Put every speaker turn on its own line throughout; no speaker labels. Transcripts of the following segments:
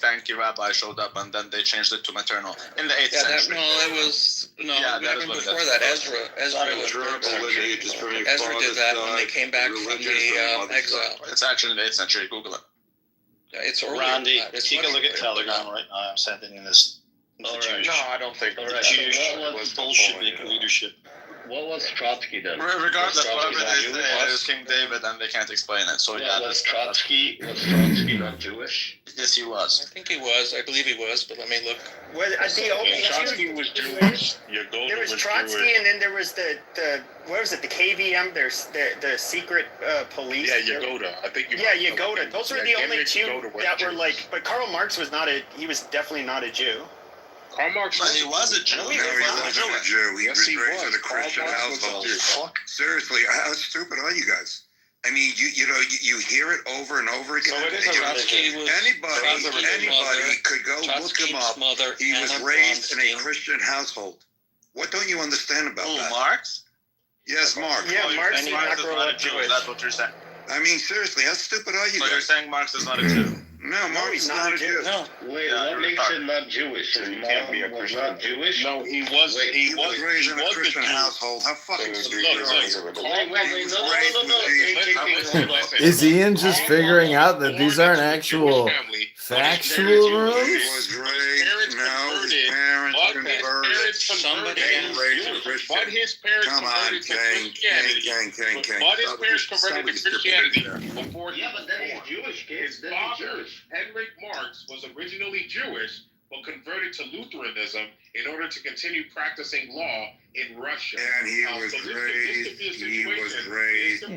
Frankie Rabbi showed up, and then they changed it to maternal in the 8th century.
That was before that. Ezra did that when they came back from the exile.
It's actually in the 8th century. Google it.
Yeah, it's earlier.
Randy, take a look at Telegram right now. I'm sending in this.
All right.
No, I don't think.
The Jewish Bolshevik leadership.
What was Trotsky then?
Regardless, whatever they say, it is King David, and they can't explain it. So
was Trotsky not Jewish?
Yes, he was.
I think he was. I believe he was, but let me look.
Trotsky
was Jewish.
There was Trotsky, and then there was the what was it? The KVM. There's the secret police.
Yeah, Yagoda. I think.
Yagoda. Those were the only two that were like. But Karl Marx was not a. He was definitely not a Jew.
Karl Marx.
But he was a Jew.
No, he wasn't a Jew. He was raised in a Christian household. Seriously, how stupid are you guys? I mean, you hear it over and over again.
So it is
anybody could go look him up. He was raised in a Christian household. What don't you understand about that?
Marx?
Yes, Marx.
Yeah, Marx
is not a Jew. That's what you're saying.
I mean, seriously, how stupid are you
So
guys?
you're saying Marx is not a Jew?
No, Marx is not a Jew.
No.
Wait, what makes it not Jewish? His mom was not Jewish?
No, he was
raised in a Christian household. How fucking stupid are you?
Is Ian just figuring out that these aren't actual factual rooms?
He was raised, no, his parents converted.
But his parents
Come on,
converted to Christianity. But his parents converted to Christianity before he
but then he's Jewish,
his father, Henrik Marx, was originally Jewish, but converted to Lutheranism in order to continue practicing law in Russia.
And he was raised in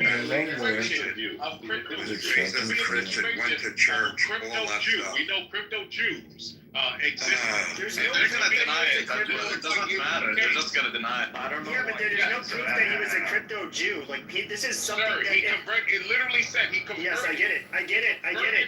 Christian, went to church, all that stuff.
We know crypto Jews exist.
They're going to deny it. It doesn't matter. They're just going to deny it.
I don't know. Yeah, but there's no proof that he was a crypto Jew. Like, this is something
Sir,
that...
he converted. It literally said he converted.
Yes, I get it.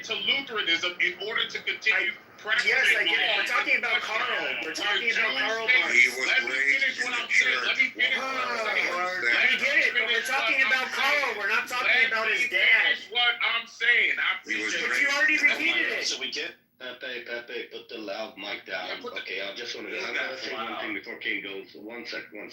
To Lutheranism in order to continue practicing.
Yes, I get it. We're talking about Karl. We're talking about Karl Marx.
He was
Let me finish
raised in
what
the
I'm saying.
church.
Let me finish what I'm saying.
I get it, but we're talking about Karl. We're not talking about his dad.
That's what I'm saying.
But you already repeated it.
So we get...
Pepe, put the loud mic down. Okay, I just want to say one thing before King goes. One second.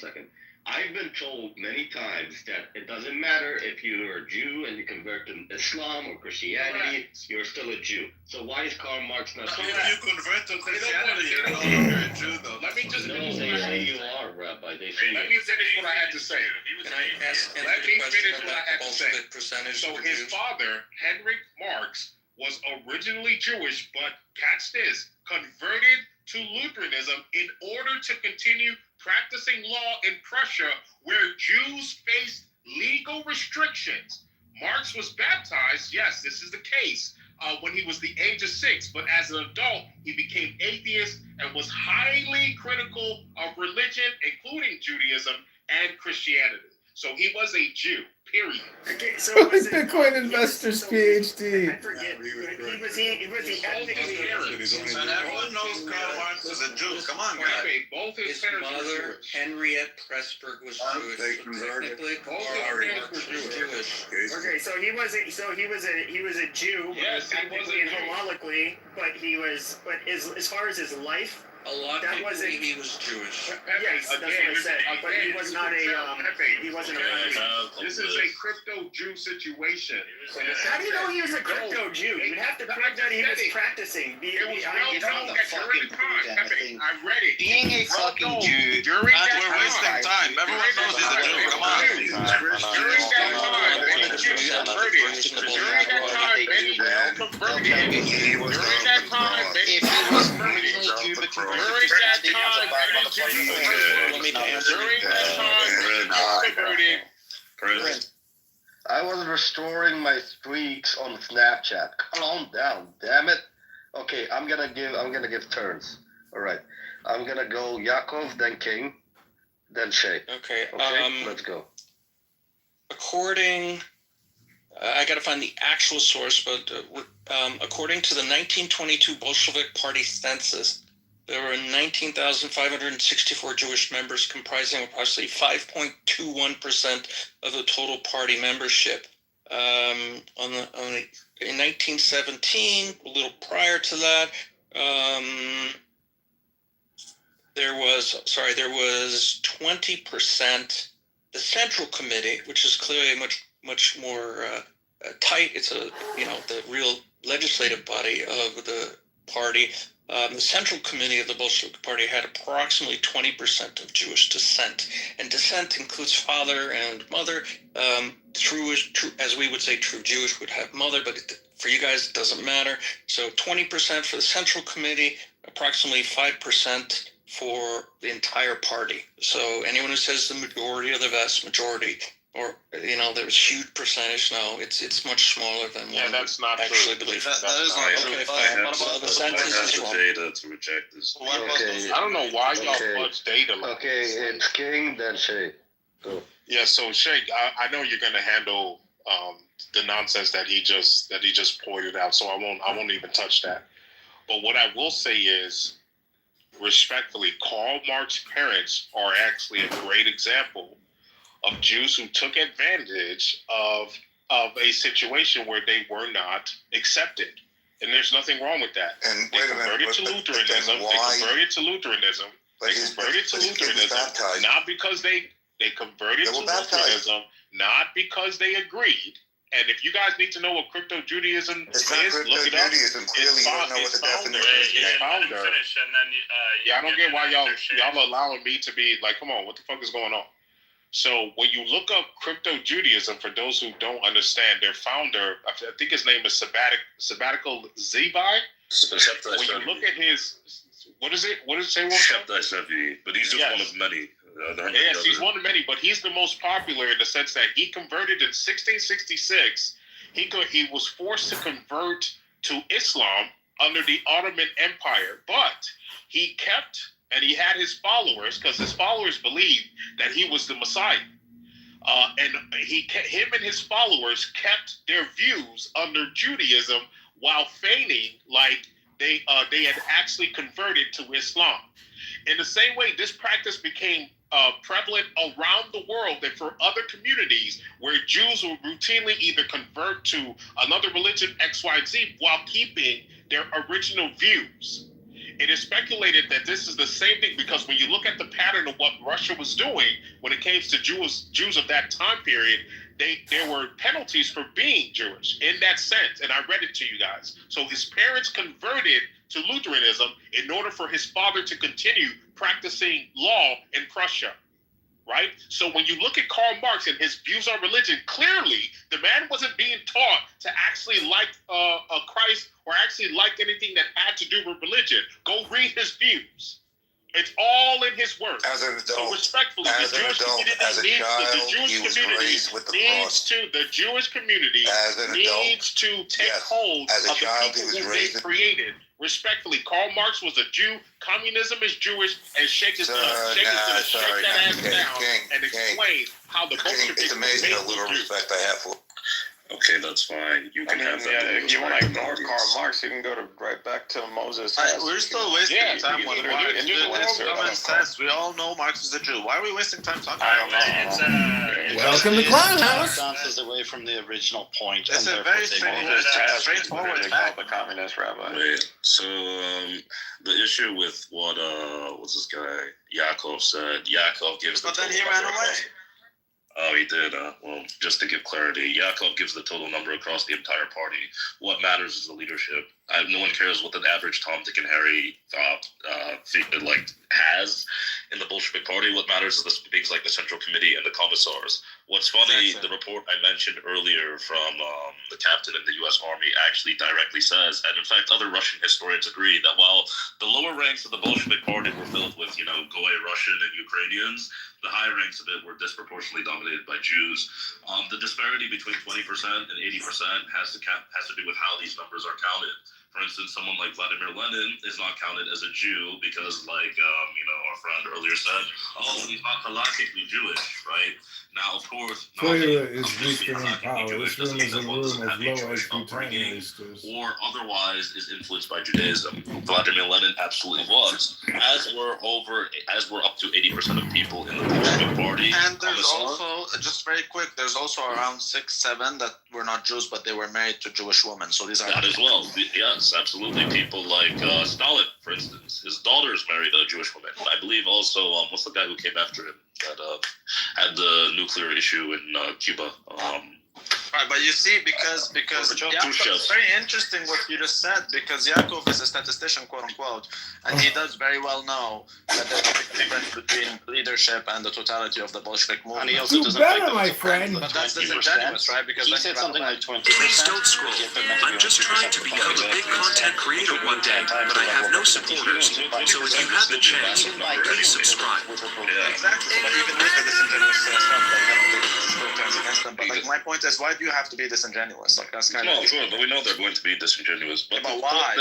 I've been told many times that it doesn't matter if you're a Jew and you convert to Islam or Christianity, you're still a Jew. So why is Karl Marx not saying that?
If you convert to Christianity, you're no longer a Jew, though.
Let me just finish.
They say you are, Rabbi. They say
Let me finish what I had to say.
Can I ask
Let me finish what I had to say.
Percentage
So his father, Henrik Marx, was originally Jewish, but catch this, converted to Lutheranism in order to continue practicing law in Prussia, where Jews faced legal restrictions. Marx was baptized, yes, this is the case, when he was the age of 6, but as an adult, he became atheist and was highly critical of religion, including Judaism and Christianity. So he was a Jew, period.
Okay, so
Bitcoin investors PhD.
I forget. Was he ethnically Jewish?
And everyone knows Karl Marx is a Jew. Come on, guys.
Both
His
parents were
mother,
Jewish.
Henriette Pressburg, was Jewish.
They converted.
Technically,
Both
Karl
parents
Marx
were
was Jewish.
Okay, so he was a Jew,
Yes, he was a
technically and
Jew.
homilically, but as far as his life,
A lot
That
of people
wasn't-
think he was Jewish.
yes, that's what I said. But he was not he wasn't a.
This is a crypto Jew situation.
How do you know he was a crypto Jew? You'd have to prove that he was practicing.
It was well known that during the time, Pepe, I read it.
Being a fucking Jew,
During
Matt,
that
we're wasting time. Everyone knows he's a Jew. Come on.
During that time, many Jews converted. During that time, many Jews converted. During that time, many
if he was originally
Jews
Jew, but
During
converted
that
to
time, many Jews converted. During that time, many Jews converted.
I was restoring my streaks on Snapchat. Calm down, damn it. Okay, I'm gonna give turns. All right, I'm gonna go Yaakov, then King, then Shay.
Okay.
Okay, let's go.
According, I got to find the actual source, but according to the 1922 Bolshevik Party census, there were 19,564 Jewish members, comprising approximately 5.21% of the total party membership. In 1917, a little prior to that, there was 20%. The Central Committee, which is clearly much more tight. It's the real legislative body of the party. The Central Committee of the Bolshevik Party had approximately 20% of Jewish descent, and descent includes father and mother. True, as we would say, true Jewish would have mother, but for you guys it doesn't matter. So 20% for the Central Committee, approximately 5% for the entire party. So anyone who says the majority or the vast majority, or there's huge percentage, no, it's much smaller than one
that's not
actually
true.
believe.
That is not true.
Okay,
I
fine.
have
So the
the
census is wrong.
data to reject this.
Okay.
I don't know why y'all
Okay.
fudge data. Like
Okay,
this.
it's King, then Shay. Go.
Yeah, so Sheikh, I know you're gonna handle the nonsense that he just pointed out, so I won't even touch that. But what I will say is, respectfully, Karl Marx's parents are actually a great example of Jews who took advantage of a situation where they were not accepted. And there's nothing wrong with that.
And
They
wait a minute,
converted to Lutheranism.
why?
They converted to Lutheranism.
But
They
his
converted to
kid was
Lutheranism
baptized.
not because they converted
They
to
were baptized.
Lutheranism, not because they agreed. And if you guys need to know what crypto Judaism
It's not
is,
crypto
look it up.
Judaism. Clearly, you don't know what the definition is.
Yeah, I don't get why y'all allowing me to be like, come on, what the fuck is going on? So when you look up crypto Judaism, for those who don't understand, their founder, I think his name is Sabbatical Zebai. When you look at his, what is it? What does it say?
But he's just
Yes.
one of many.
Yes, he's one of many, but he's the most popular in the sense that he converted in 1666. He was forced to convert to Islam under the Ottoman Empire, but he kept, and he had his followers, because his followers believed that he was the Messiah. And him and his followers kept their views under Judaism while feigning like they had actually converted to Islam. In the same way, this practice became prevalent around the world and for other communities where Jews will routinely either convert to another religion, XYZ, while keeping their original views. It is speculated that this is the same thing because when you look at the pattern of what Russia was doing when it came to Jews of that time period, there were penalties for being Jewish in that sense. And I read it to you guys. So his parents converted to Lutheranism in order for his father to continue practicing law in Prussia. Right? So when you look at Karl Marx and his views on religion, clearly the man wasn't being taught to actually like Christ or actually like anything that had to do with religion. Go read his views. It's all in his work.
As an adult,
So respectfully,
as
the
an
Jewish
adult,
community
as a
needs
child,
the Jewish
he was
community
raised with the
needs
cross.
to the Jewish community
As an adult,
needs to take
yes.
hold
As a
of
child,
the
he was
people who they
raised in-
created. Respectfully, Karl Marx was a Jew. Communism is Jewish, and Sheikh is gonna shake that ass down and explain how the Bolsheviks
It's amazing how
made
little
Jews.
respect I have for.
Okay, that's fine. You can have that.
if you want to ignore Karl Marx, you can go right back to Moses.
We're still wasting
Yeah,
time
you
on
can
it.
literally
It's
do
just
whatever
common
you
sense. We all know Marx is a Jew. Why are we wasting time talking
I
about
don't
it?
know.
Welcome to Clown House.
Bounces away from the original point.
It's
and
a
therefore
very
they
straightforward-
won't-
straightforward
They
fact.
called the communist rabbi.
Wait, so the issue with what what's this guy Yakov said? Yakov gives the
But then
total
he ran
number
away.
across- Oh, he did. Well, just to give clarity, Yakov gives the total number across the entire party. What matters is the leadership. No one cares what the average Tom, Dick, and Harry has in the Bolshevik Party. What matters is the things like the Central Committee and the commissars. What's funny,
Exactly.
the report I mentioned earlier from the captain in the U.S. Army actually directly says, and in fact, other Russian historians agree that while the lower ranks of the Bolshevik Party were filled with, Goy Russian and Ukrainians, the higher ranks of it were disproportionately dominated by Jews. The disparity between 20% and 80% has to do with how these numbers are counted. For instance, someone like Vladimir Lenin is not counted as a Jew because, our friend earlier said, he's not halakhically Jewish, right? Now, of course,
Toilet is
obviously
boosting in
halakhically
power.
Jewish
This room
doesn't
is a
mean that one
room
doesn't
of
have a
low
Jewish
IQ
upbringing
teenagers.
or otherwise is influenced by Judaism. Vladimir Lenin absolutely was, as were up to 80% of people in the Bolshevik Party.
And there's also, just very quick, there's also around 6, 7 that were not Jews, but they were married to Jewish women. So these are
That as well, yes. Yes, absolutely. People like Stalin, for instance. His daughters married a Jewish woman. I believe also, what's the guy who came after him that had the nuclear issue in Cuba?
Right, but you see, because Yaakov, it's very interesting what you just said, because Yaakov is a statistician, quote unquote, and he does very well know that there's a big difference between leadership and the totality of the Bolshevik movement.
And he also
Do
doesn't
better,
think
my
that
friend.
But that's disingenuous, right? Because
he
then
said
you
something
have
like 20%.
Please don't scroll. I'm just trying to become a big content creator one day, but I have no supporters. So if you have the chance, please subscribe.
Exactly, but even with the disingenuous stuff, like, still turns against them. But like, my point is, why do you have to be disingenuous? Like, that's kind
No,
of...
sure, but we know they're going to be disingenuous. But,
But why?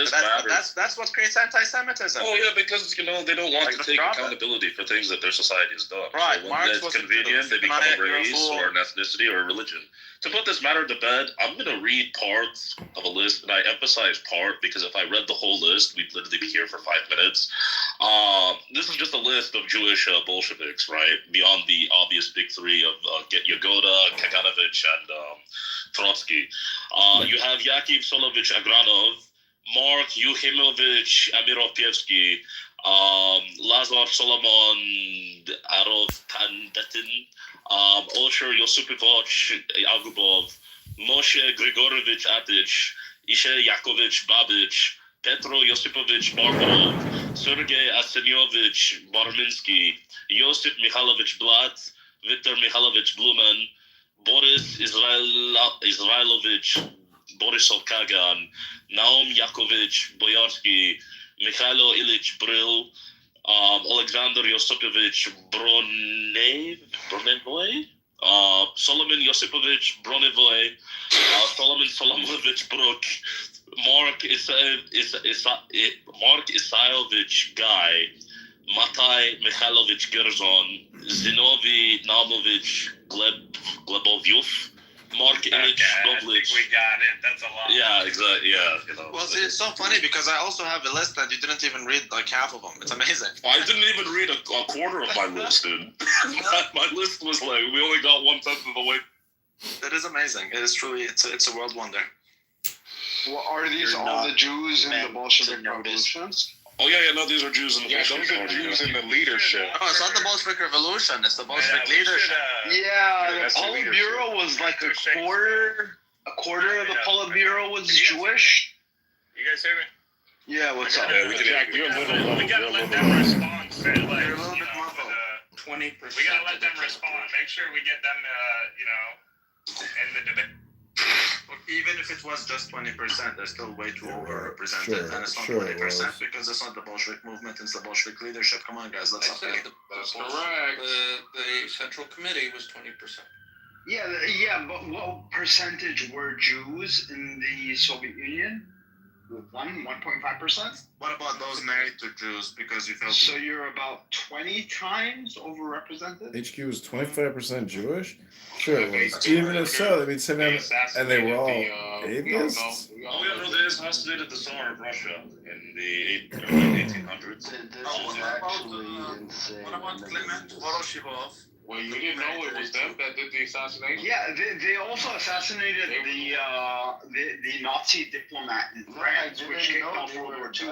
That's what creates anti-Semitism.
Oh yeah, because they don't want
Like,
to take accountability for things that their society has done.
Right,
So when
Marx
it's
was
convenient, they become
deny it,
a
you're a
race
fool.
or an ethnicity or a religion. To put this matter to bed, I'm going to read parts of a list, and I emphasize part because if I read the whole list, we'd literally be here for 5 minutes. This is just a list of Jewish Bolsheviks, right? Beyond the obvious big three of Yagoda, Kaganovich, and Trotsky. You have Yakov Solovich Agranov, Mark Yuhimovich Amiropievsky, Lazar Solomon Arovtandetin, Olsher Yosipovich Agubov, Moshe Grigorovich Atich, Ishe Yakovich Babich, Petro Yosipovich Barbarov, Sergei Arsenyovich Barminsky, Yosip Mikhailovich Blatt, Viktor Mikhailovich Blumen, Boris Israelovich Borisov Kagan, Naum Yakovich Boyarsky, Mikhailo Ilyich Brill, Alexander Yosipovich Bronevoy, Solomon Yosipovich Bronevoy, Solomon Solomonovich Brook, Mark Isailovich Guy, Matai Mikhailovich Gerzon, Zinovy Naumovich Glebovyov, Mark Ilyich Govlich.
We got it. That's a lot.
Yeah, exactly. Yeah, you know.
Well, see, it's so funny because I also have a list that you didn't even read like half of them. It's amazing.
I didn't even read a quarter of my list, dude. My list was like, we only got 1/10 of the way.
That is amazing. It is truly, it's a world wonder.
Well, are these all the Jews in the Bolshevik Revolution?
Oh yeah, no, these are Jews in the
Yeah, those are Jews in the leadership.
Oh, it's not the Bolshevik Revolution. It's the Bolshevik leadership.
Yeah, the Politburo was like a quarter of the Politburo was Jewish.
You guys hear me?
Yeah, what's up?
Yeah, we can.
Jack, you're a little low. We gotta let them respond. Say, like,
You're a little bit muffled.
20%.
We gotta let them respond. Make sure we get them, in the debate.
Even if it was just 20%, they're still way too overrepresented.
Sure,
And it's not
sure it
20%
was.
because it's not the Bolshevik movement, it's the Bolshevik leadership. Come on, guys, let's update.
That's correct.
The Central Committee was 20%.
Yeah, but what percentage were Jews in the Soviet Union? 1.5%?
What about those married to Jews? Because you felt
So you're about 20 times overrepresented?
HQ was 25% Jewish? Sure it was. Even if so, I mean, and they were all atheists?
Oh yeah, no, they assassinated the Tsar of Russia in the early 1800s.
This is actually insane.
What about Clement Voroshilov?
Well, you didn't know it was them that did the assassination?
Yeah, they also assassinated the Nazi diplomat in France, which kicked off World War II.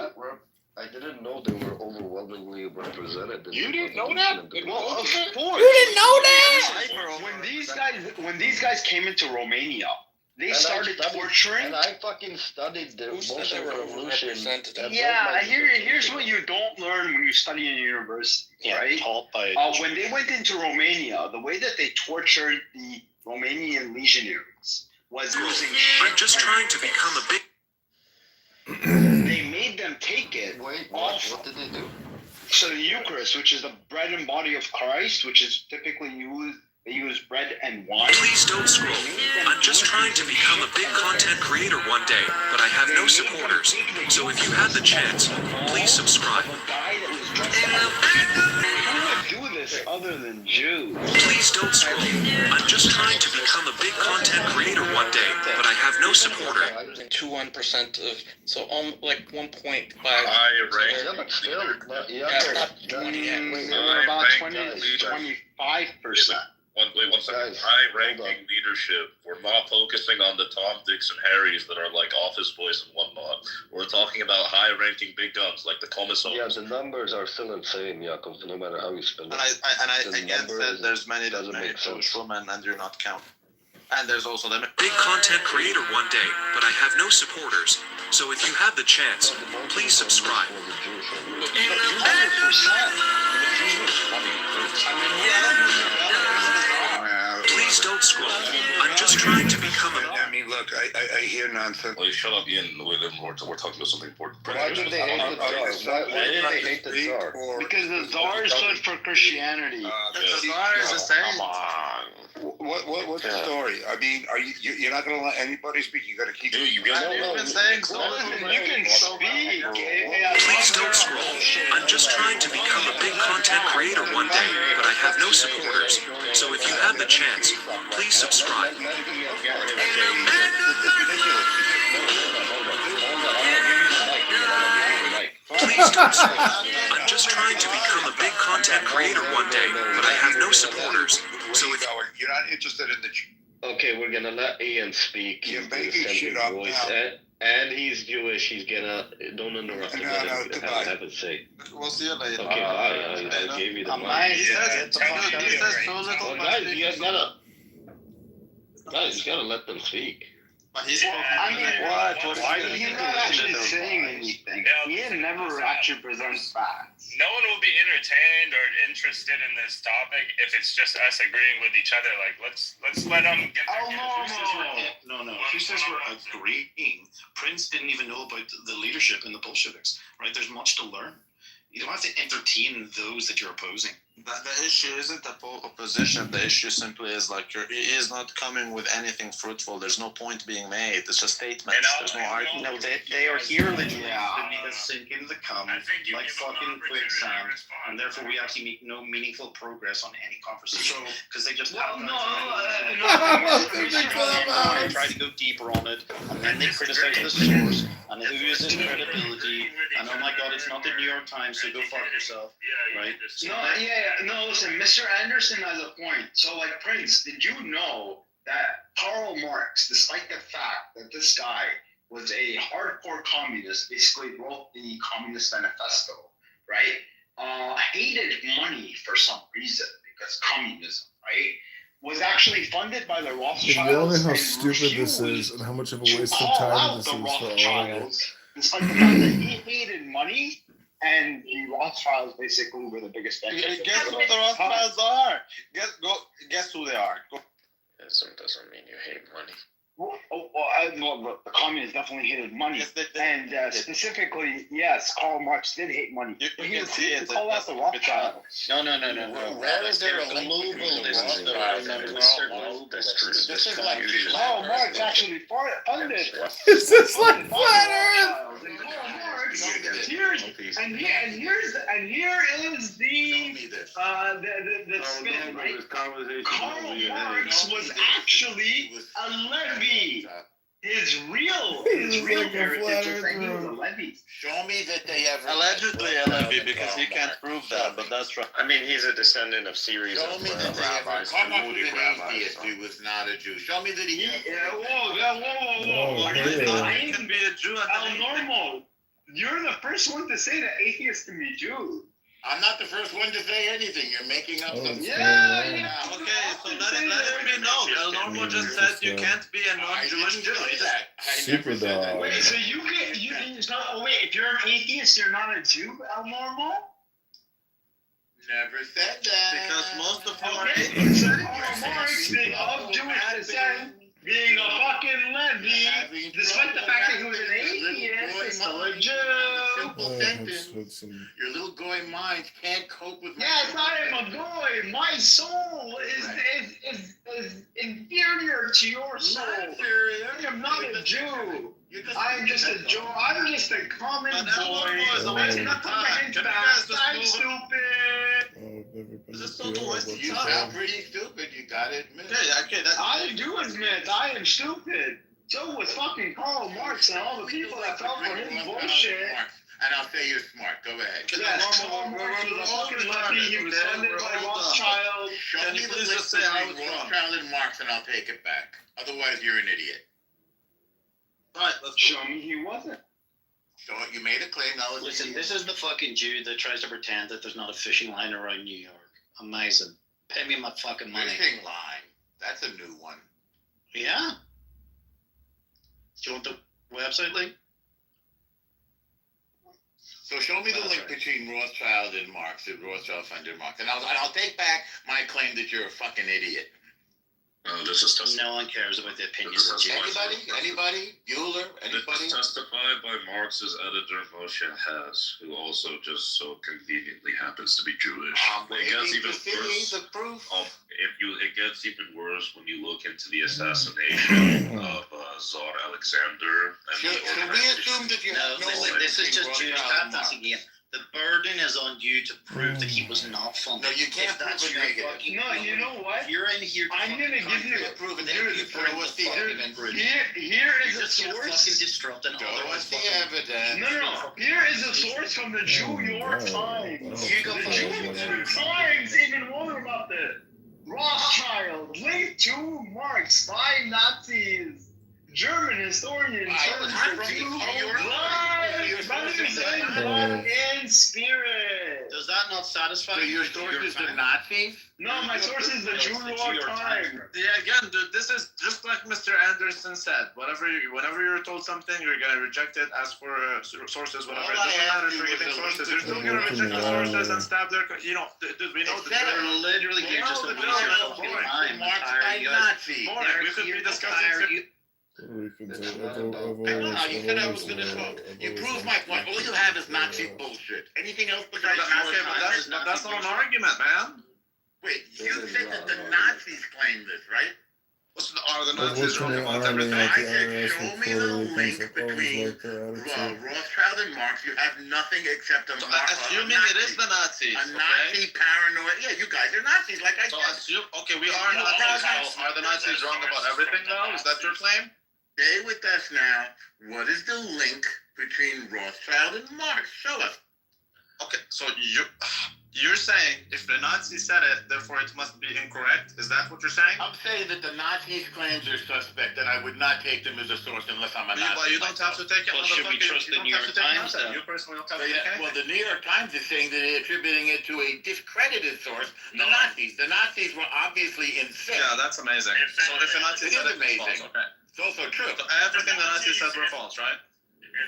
I didn't know they were overwhelmingly represented.
You didn't know that?
Well, of course.
You didn't know that?
When these guys came into Romania, they started torturing.
And I fucking studied the
Who said they
Bolshevik
were
Revolution.
overrepresented?
Yeah, here's what you don't learn when you study in university, right?
Taught by
When they went into Romania, the way that they tortured the Romanian legionaries was using
I'm just trying to become a big.
They made them take it off.
What did they do?
So the Eucharist, which is the bread and body of Christ, which is typically used, they use bread and wine.
Please don't scroll. I'm just trying to become a big content creator one day, but I have no supporters. So if you have the chance, please subscribe.
The guy that was dressed up. Who would do this other than Jews?
Please don't scroll. I'm just trying to become a big content creator one day, but I have no supporter.
1% of, so like 1.5.
Yeah, but still,
Yeah, not 20 yet.
We're about 25%.
One second.
Guys,
High-ranking
hold on.
leadership. We're not focusing on the Tom, Dicks, and Harrys that are like office boys and whatnot. We're talking about high-ranking big guns like the commissars.
Yeah, the numbers are still insane, Yakov, no matter how you spin it.
And I
The
again
numbers
said there's many
doesn't make sense.
women and do not count. And there's also them.
Big content creator one day, but I have no supporters. So if you have the chance, please subscribe. Please don't scroll. I'm just trying to become a...
I mean, look, I hear nonsense.
Well, you shut up, Ian. We're talking about something important.
Why did they hate the Tsar? Why did they hate the Tsar?
Because the Tsar stood for Christianity.
The Tsar is a saint.
Come on. What's the story? I mean, you're not going to let anybody speak? You got to keep.
Dude, you got
You've been saying so.
You can speak.
Please don't scroll. I'm just trying to become a big content creator one day, but I have no supporters. So if you have the chance, please subscribe. Please don't scroll. I'm just trying to become a big content creator one day, but I have no supporters. So if
You're not interested in the.
Okay, we're gonna let Ian speak.
You're
He's gonna
making
send
shit
his
up
voice.
now.
And he's Jewish. He's gonna don't interrupt him.
No,
Let him
goodbye.
have a say.
We'll see you later.
Okay, bye. I gave you the mic.
He says so little,
Well, guys, you gotta let them speak.
but he's
I mean,
Why
he's not actually saying anything. He never actually presents facts.
No one will be entertained or interested in this topic if it's just us agreeing with each other. Like, let's let them get their
No. Who says we're agreeing? Prince didn't even know about the leadership in the Bolsheviks, right? There's much to learn. You don't have to entertain those that you're opposing.
The issue isn't the opposition. The issue simply is like he is not coming with anything fruitful. There's no point being made. It's just statements. There's no argument.
No, they are here legitimately to sink into the cum like fucking quicksand, and therefore we actually make no meaningful progress on any conversation because they just try to go deeper on it, and then they criticize the source and who is in credibility, and oh my god, it's not the New York Times, so go fuck yourself, right?
No, listen, Mr. Anderson has a point. So, like, Prince, did you know that Karl Marx, despite the fact that this guy was a hardcore communist, basically wrote the Communist Manifesto, right? Hated money for some reason, because communism, right? Was actually funded by the Rothschilds.
If you know how
and
stupid this is and how much of a waste of time this is for all of it.
Despite the fact that he hated money, and the Rothschilds basically were the biggest bankers.
Guess who the Rothschilds are? Guess who they are.
Doesn't mean you hate money.
Well, the communists definitely hated money, and specifically, yes, Karl Marx did hate money. He was call out the Rothschilds.
No.
Where is there a global list of
This is like Karl Marx actually funded.
Is this like flat Earth?
Here is the spin, right? Karl Marx was actually a levy. His real heritage is that he was a levy.
Show me that they ever
Allegedly a levy, because he can't prove that, but that's right.
I mean, he's a descendant of series
Show
of
me that they ever
rabbis,
come up with
Talmudic
an
rabbis.
atheist who was not a Jew. Show me that he.
Oh,
I
can be a Jew.
normal. You're the first one to say that atheists can be Jews.
I'm not the first one to say anything. You're making up something.
Yeah.
Okay, so let it be known. El Normo just said you can't be a non-Jewish Jew.
Super dog.
Wait, so if you're an atheist, you're not a Jew, El Normo?
Never said that.
Because most of our
atheists are Marx, being of Jewish descent, being a fucking levy, despite the fact that he was an atheist, is still a Jew.
Simple sentence. Your little goy mind can't cope with.
Yes, I am a goy. My soul is inferior to your soul. I am not a Jew. I'm just a Jew. I'm just a common boy. I'm not talking fast. I'm stupid.
You sound pretty stupid. You gotta admit.
Okay,
I do admit I am stupid. So was fucking Karl Marx and all the people that fell for his bullshit.
and I'll say you're smart. Go ahead.
Yes, Karl Marx was a fucking lefty. He was funded by Rothschild.
Show me the list between Rothschild and Marx, and I'll take it back. Otherwise, you're an idiot.
Alright, let's go.
Show me he wasn't.
So you made a claim. Now
Listen, this is the fucking Jew that tries to pretend that there's not a fishing line around New York. Amazing. Pay me my fucking money.
Fishing line. That's a new one.
Yeah. Do you want the website link?
So show me the
That's
link
right.
between Rothschild and Marx, that Rothschild funded Marx, and I'll take back my claim that you're a fucking idiot.
This is testified.
No one cares about the opinions of Jews.
Anybody? Bueller? Anybody?
This is testified by Marx's editor Moshe Haz, who also just so conveniently happens to be Jewish. It gets even worse.
The proof.
It gets even worse when you look into the assassination of Tsar Alexander.
Should we assume that you have no
listen,
link
this is
between
just Jewish
Rothschild and
tactics
Marx?
again. The burden is on you to prove that he was not funded.
No, you can't
If that's
prove a
your
negative.
fucking
No, you know what?
If you're in here,
I'm gonna give you.
Prove it.
Dude,
You throw us the evidence.
Here is
you're
a
just gonna fucking
source.
disrupt an
Show
otherwise
us the
fucking-
evidence.
No. Here is a source from the New York Times.
You go
The
find
New
it.
York Times even wrote about this. Rothschild linked to Marx by Nazis. German historian turns to in spirit.
Does that not satisfy
So your source is the Nazis?
No, my source is the New York Times.
Yeah, again, dude, this is just like Mr. Anderson said. Whenever you're told something, you're gonna reject it, ask for sources, whatever.
All
It
I
doesn't matter
asked
if
you
you're
was
giving
a
sources.
link
You're
to
still
the
gonna reject the sources and stab their. Dude, we know that
They're literally here just to waste your fucking time.
Marx
Entire
by
you guys.
Nazis.
Boring. We could be discussing.
We can say
Hang on, you said I was going to talk. You proved my point. All you have is Nazi bullshit. Anything else besides
Okay, but that's not an argument, man.
Wait, you said that the Nazis claimed this, right?
Are the Nazis wrong about everything?
I said, show me the link between Rothschild and Marx. You have nothing except a
Assuming it is the Nazis,
a Nazi paranoid. Yeah, you guys are Nazis, like I
So
said.
we are Nazis. So are the Nazis wrong about everything, though? Is that your claim?
Stay with us now. What is the link between Rothschild and Marx? Show us.
Okay, so you're saying if the Nazis said it, therefore it must be incorrect? Is that what you're saying?
I'm saying that the Nazis' claims are suspect, and I would not take them as a source unless I'm a Nazi.
Well, you don't have to take it.
Well, should we trust the New York Times, then?
You personally don't have to
Well,
take
yeah,
it.
well, the New York Times is saying that they're attributing it to a discredited source, the Nazis. The Nazis were obviously insane.
Yeah, that's amazing. So if the Nazis said it, it's
amazing.
false. Okay.
It's also true.
So everything the Nazis said were false, right?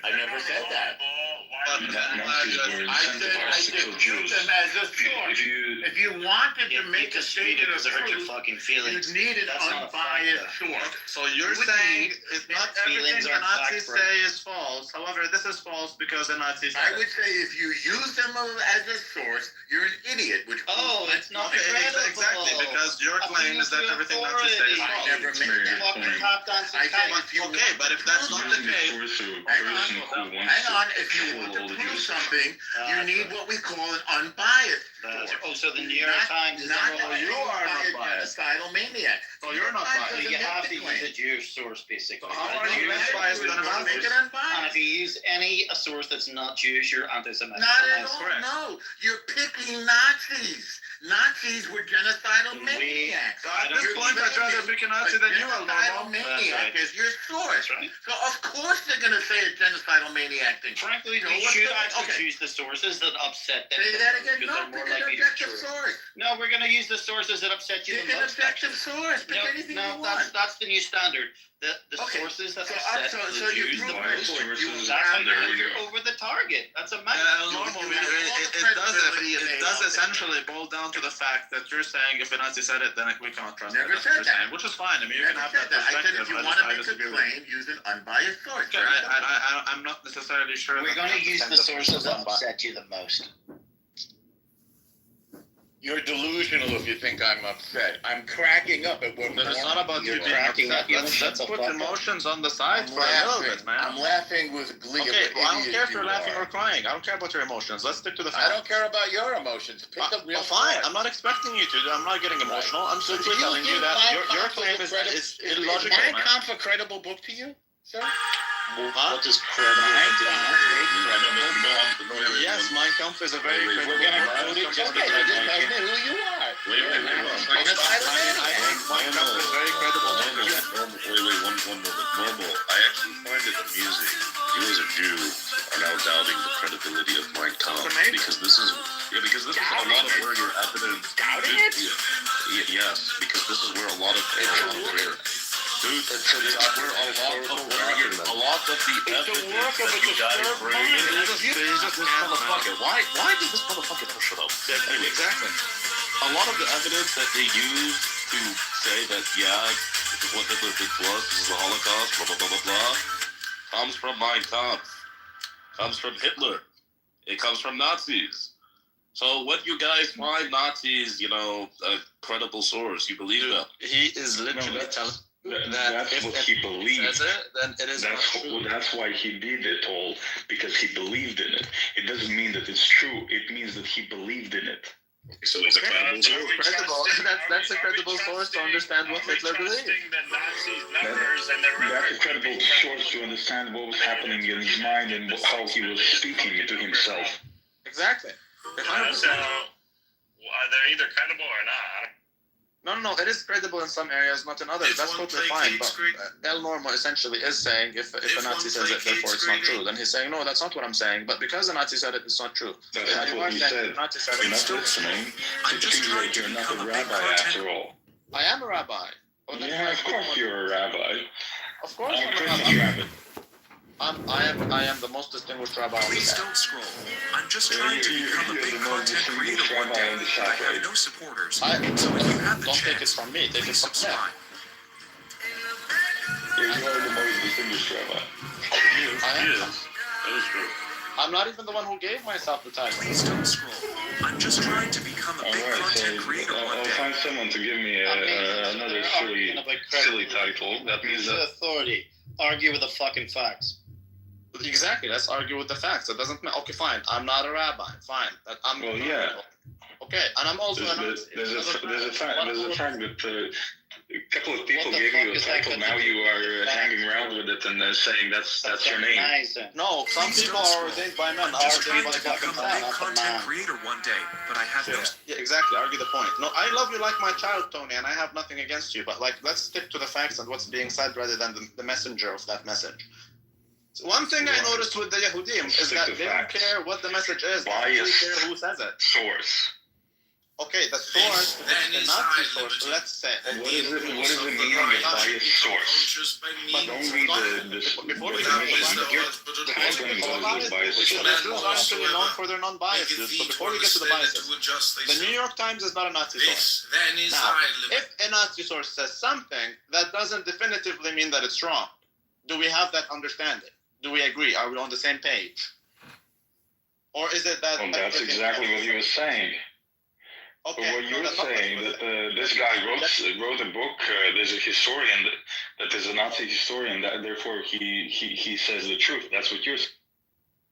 I never said that.
But
I said use them as a source. If you wanted to make a statement of
hurt your
truth,
fucking
you
feelings.
needed
That's not a
unbiased
fact,
source.
So you're
Would
saying
be-
it's not
feelings
everything the
aren't
Nazis
facts, bro.
say is false. However, this is false because the Nazis
I
said
would
it.
say if you use them as a source, you're an idiot. Which
Oh, it's not
Okay,
credible.
exactly, because your claim is that everything Nazis say is
I
false.
never made that
Fucking
point.
tap dance.
I said if you
Okay, but if that's not the case,
hang on, if you want to prove something, you need what we call an unbiased source.
Oh, so the New York Times is
not
not
you are a
biased.
genocidal maniac.
So you're not biased.
You have to use a Jewish source, basically.
How are you less biased than a
Make
Nazi?
it
And
unbiased.
if you use a source that's not Jewish, you're anti-Semitic.
Not at
That's
all.
correct.
No, you're picking Nazis. Nazis were genocidal maniacs.
So at this point, I'd rather pick a Nazi than you are,
Genocidal
normal.
maniac is your source.
That's right.
So of course they're going to say a genocidal maniac thing.
Frankly,
So
we
what's
should
the-
actually
okay.
choose the sources that upset them.
Say that again.
because
No,
they're more
pick an
likely to be
objective
true.
source.
No, we're going to use the sources that upset you
Pick
the
an
most.
objective source. Pick anything you
No,
want.
that's the new standard. The
Okay.
sources that
So,
upset
so
the
you
Jews the
proved my
most.
point. You
That's how
found
you're over the target. That's a matter.
Normal,
You have all the credibility in
it
the
does
ALP.
essentially boil down to the fact that you're saying if a Nazi said it, then we cannot trust
Never
it. That's
said
what you're
that.
saying, which is fine. I mean, you
Never
can have
said
that
that. I said
perspective.
if you
I
want
just-
to
I
make a
disagree with
claim, use an unbiased source.
Okay, I'm not necessarily sure.
We're
that
going
we
to
have
use
send
the
the
sources
pieces
that
on by-
upset you the most.
You're delusional if you think I'm upset. I'm cracking up at what
It's not about you
You're
being
cracking
upset.
up. You
Let's
shut the
put
fuck up.
emotions on the side
I'm
for a little
laughing.
bit, man.
I'm laughing with glee.
Okay,
at
well, I don't
idiot
care if
you
you're laughing
are.
or crying. I don't care about your emotions. Let's stick to the facts.
I don't care about your emotions. Pick a real
fine.
source.
I'm not expecting you to. I'm not getting emotional. I'm
So
simply
do
telling you that
my
your
comp
claim
for
is
is
illogical,
my
man.
comp a credible book to you, sir?
What is credible? Yes, Mein Kampf is a very credible.
We're gonna quote it just because I think who you are.
Wait,
I think Mein Kampf is very credible.
One moment. Normal. I actually find it amusing. You as a Jew are now doubting the credibility of Mein Kampf because this is a lot of where your evidence.
Doubting it?
Yes, because this is where a lot of dude, this is where a lot of the evidence that you guys bring. Why did this motherfucker push it up? Anyway,
Exactly.
a lot of the evidence that they use to say that, this is what Hitler did to us, this is the Holocaust, blah, blah, blah, blah, blah, comes from Mein Kampf, comes from Hitler, it comes from Nazis. So what you guys find Nazis, a credible source, you believe that?
He is literally telling
that's what he believed.
Then it is
that's why he did it all, because he believed in it. It doesn't mean that it's true. It means that he believed in it.
So it's a credible source.
That's a credible source to understand what Hitler believed.
That's a credible source to understand what was happening in his mind and how he was speaking to himself.
Exactly.
So, they're either credible or not.
No, it is credible in some areas, not in others. That's totally fine. But El Normo essentially is saying if a Nazi says it, therefore it's not true. Then he's saying, no, that's not what I'm saying. But because a Nazi said it, it's not true.
That's not what he said.
Nazi said it,
You're not listening. It seems like you're not a rabbi after all.
I am a rabbi.
Yeah, of course you're a rabbi.
Of course
I'm a
I'm a
Christian
rabbi.
rabbi.
I am the most distinguished rabbi on the
Please
planet.
don't scroll. I'm just trying to become a big content creator one day, but I have no supporters. So if you have the
Don't take it
chance,
from me. Take it
please
from
subscribe.
You are the most distinguished rabbi.
That is true.
I'm not even the one who gave myself the title.
Please don't scroll. I'm just trying to become a big
Alright,
content
so
creator one
I'll
day.
find someone to give me another silly title. That means that
authority. Argue with the fucking facts.
Exactly. Let's argue with the facts. It doesn't matter. Okay, fine. I'm not a rabbi. Fine.
well, yeah.
Okay, and I'm also
There's a fact that a couple of people gave you a title. Now you are hanging around with it and saying that's your name.
No, some people are ordained by men.
I'm just
Are
trying
ordained
to
by
become
fucking
a big content creator one day, but I have no.
Yeah, exactly. Argue the point. No, I love you like my child, Tony, and I have nothing against you. But let's stick to the facts and what's being said rather than the messenger of that message. So one thing I noticed with the Yehudim is that they don't care what the message is. They only care who says it.
Source.
Okay, the source, the Nazi source, let's say.
What does it mean by biased source? Don't read
Before we get to the biases, the Jews aren't really known for their non-biased, so before we get to the biases, the New York Times is not a Nazi source. Now, if a Nazi source says something, that doesn't definitively mean that it's wrong. Do we have that understanding? Do we agree? Are we on the same page? Or is it that...
Well, that's exactly what you were saying.
Okay,
but what you're saying, that this guy wrote a book, there's a historian that is a Nazi historian, that therefore he says the truth. That's what you're saying.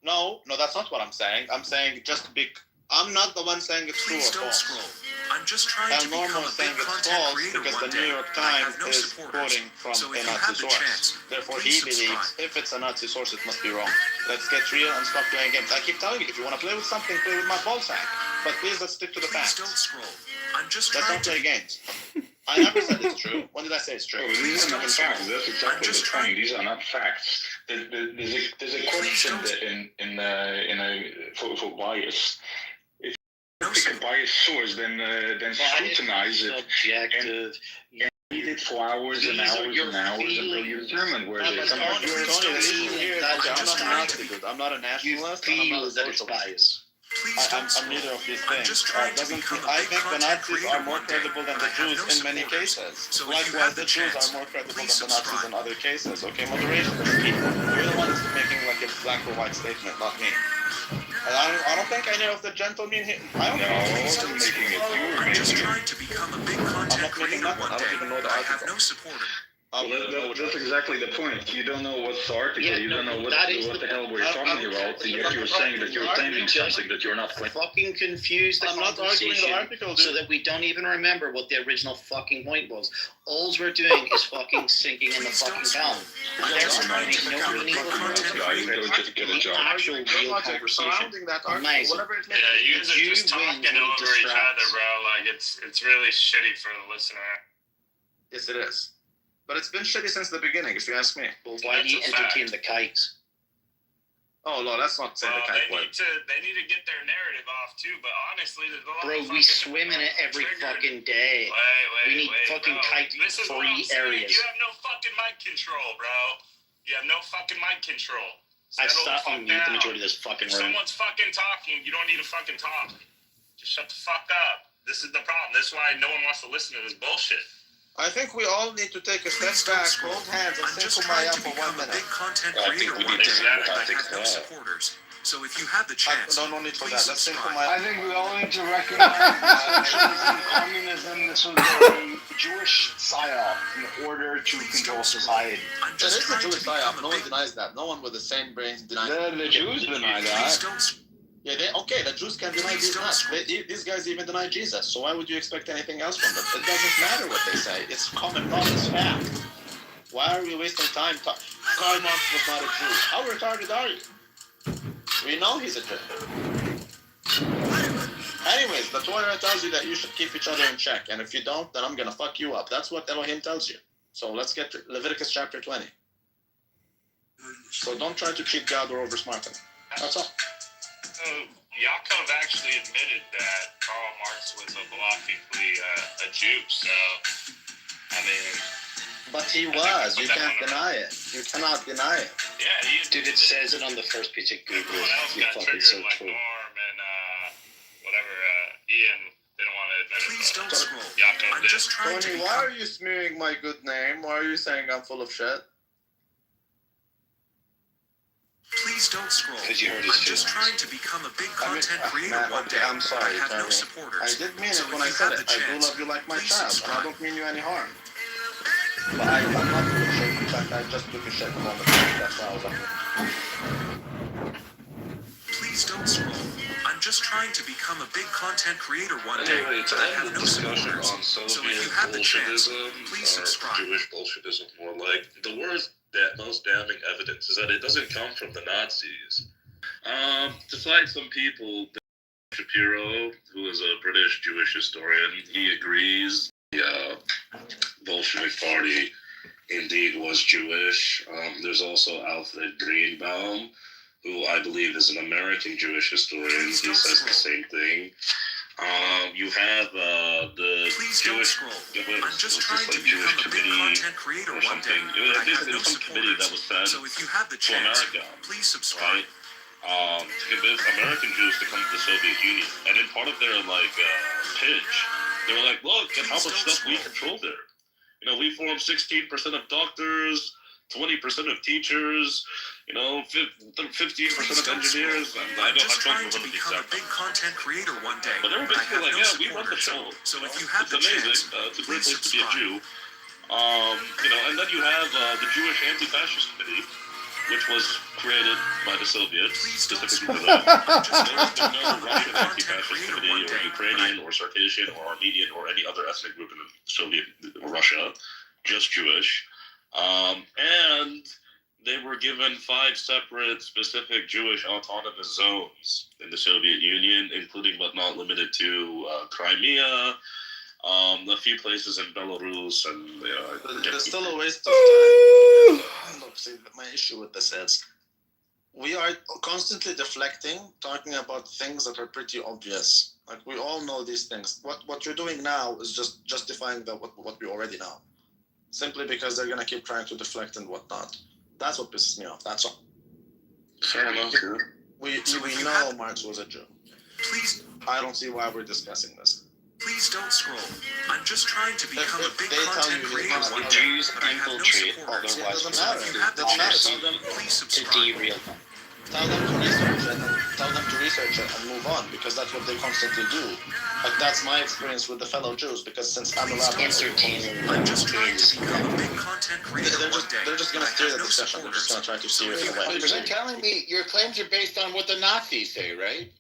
No, that's not what I'm saying. I'm saying I'm not the one saying it's true or false.
Please don't scroll. I'm just trying to become a big content creator
because
one
the New
day,
York
but I
Times
have no
is
supporters.
quoting from
So
a
if you
Nazi
have the
source.
chance,
Therefore,
please
he believes
subscribe.
if it's a Nazi source, it must be wrong. Let's get real and stop playing games. I keep telling you, if you want to play with something, play with my ball sack. But please, let's stick to the
Please
facts.
don't scroll. I'm just
Let's
trying
not play
to.
games. I never said it's true. When did I say it's true?
Oh, these are not facts. That's exactly the point. These are not facts. There's a question for bias. If you pick a biased source, then scrutinize it and read it for hours and hours and hours until you determine where it is.
I'm not a nationalist.
I'm not a socialist.
I'm neither of these things. I think the Nazis are more credible than the Jews in many cases. Likewise, the Jews are more credible than the Nazis in other cases. Okay, moderation is key. You're the one who's making like a black or white statement, not me. And I don't think any of the gentlemen here. I wasn't making it.
I'm just trying to become a big content creator one day, but I have no supporter.
That's exactly the point. You don't know what's the article. You don't know what the hell we're talking about. And yet you're saying that you're claiming something that you're not claiming.
Fucking confuse the conversation so that we don't even remember what the original fucking point was. All we're doing is fucking sinking in the fucking town. There's no meaningful the actual real conversation. Amazing.
Yeah, you guys are just talking over each other, bro. Like it's really shitty for the listener.
Yes, it is. But it's been shitty since the beginning, if you ask me.
Well, why do you entertain the kites?
Oh, no, let's not say the kite word.
They need to get their narrative off, too. But honestly, there's a lot of
we swim in it every fucking day. We need fucking kite-free areas.
You have no fucking mic control, bro. You have no fucking mic control.
I've sat on mute the majority of this fucking room.
If someone's fucking talking, you don't need to fucking talk. Just shut the fuck up. This is the problem. This is why no one wants to listen to this bullshit.
I think we all need to take a step back, hold hands, and think Kumbaya for 1 minute.
Big content creator one day, but I have no supporters. So if you have the chance,
no need for that. Let's think Kumbaya.
I think we all need to recognize that communism, this was a Jewish psyop in order to control society.
It is a Jewish psyop. No one denies that. No one with the same brains denies that.
The Jews deny that.
Yeah, the Jews can deny Jesus. These guys even deny Jesus. So why would you expect anything else from them? It doesn't matter what they say. It's common knowledge, it's fact. Why are we wasting time? Karl Marx was not a Jew. How retarded are you? We know he's a Jew. Anyways, the Torah tells you that you should keep each other in check. And if you don't, then I'm going to fuck you up. That's what Elohim tells you. So let's get to Leviticus chapter 20. So don't try to cheat God or oversmart him. That's all.
Yaakov actually admitted that Karl Marx was obligatory a Jew, so, I mean...
But he was. You can't deny it. You cannot deny it.
Yeah,
dude, it says it on the first page of Google. You fucking so true.
Norm and, whatever, Ian didn't want to admit it.
Please don't scroll.
Yaakov
I'm just trying
Tony, why are you smearing my good name? Why are you saying I'm full of shit?
Please don't scroll.
Because you heard his
I'm just trying to become a big content creator one day.
I'm sorry,
I have no
Tony.
supporters.
I did mean
So
it when
if
I
you
said
have
it.
the
I do
chance,
love you like my
please
child.
subscribe.
I don't mean you any harm. But I'm not doing shit. In fact, I just took a shit a moment ago. That's why I was up.
Please don't scroll. I'm just trying to become a big content creator one day,
Anyway, to
but I
end
have
the
no
discussion
supporters.
on
So
Soviet
if you have the chance,
Bolshevism,
please
or
subscribe.
Jewish Bolshevism, more like, the worst, most damning evidence is that it doesn't come from the Nazis. To cite some people, Shapiro, who is a British Jewish historian, he agrees the Bolshevik Party indeed was Jewish. There's also Alfred Greenbaum, who I believe is an American Jewish historian. He says the same thing. You have the
Please
Jewish.
don't scroll. I'm just trying to become a big content creator one day, but I have no
committee that was
supporters.
sent
So if you have the
to
chance,
America,
please subscribe.
right? To convince American Jews to come to the Soviet Union. And in part of their pitch, they were like, look at how much stuff we control there. You know, we form 16% of doctors, 20% of teachers, 15% of engineers. I'm
just trying to
remember the
become a
exact
big content creator one day,
but they were
but I
basically
have
like,
no
yeah, we run the
supporters.
show.
So if you have
It's
the
amazing.
chance,
It's a great
please
place to be a
subscribe.
Jew. And then you have the Jewish Anti-Fascist Committee, which was created by the Soviets, specifically for them. There's no Russian Anti-Fascist Committee, or Ukrainian, or Circassian, or Armenian, or any other ethnic group in the Soviet Russia, just Jewish. And they were given 5 separate specific Jewish autonomous zones in the Soviet Union, including but not limited to Crimea, a few places in Belarus, and
there's still a waste of time. Look, see, my issue with this is we are constantly deflecting, talking about things that are pretty obvious. Like, we all know these things. What you're doing now is just justifying what we already know, simply because they're gonna keep trying to deflect and whatnot. That's what pisses me off. That's all.
Fair enough.
We know Marx was a Jew.
Please,
I don't see why we're discussing this.
please don't scroll. I'm just trying to become a big
they tell
content
you
creator
the
one day,
Jews
but I have no
infiltrate
supporters.
otherwise
It doesn't
So
matter.
if you have the
It doesn't
chance,
matter.
please
to
subscribe.
derail them.
Tell them to research it and move on, because that's what they constantly do. Like, that's my experience with the fellow Jews, because since I'm a rabbi,
I'm just trying to become a big content creator one day.
they're just going to steer the discussion. They're just going to try to steer it away.
But you're telling me your claims are based on what the Nazis say, right?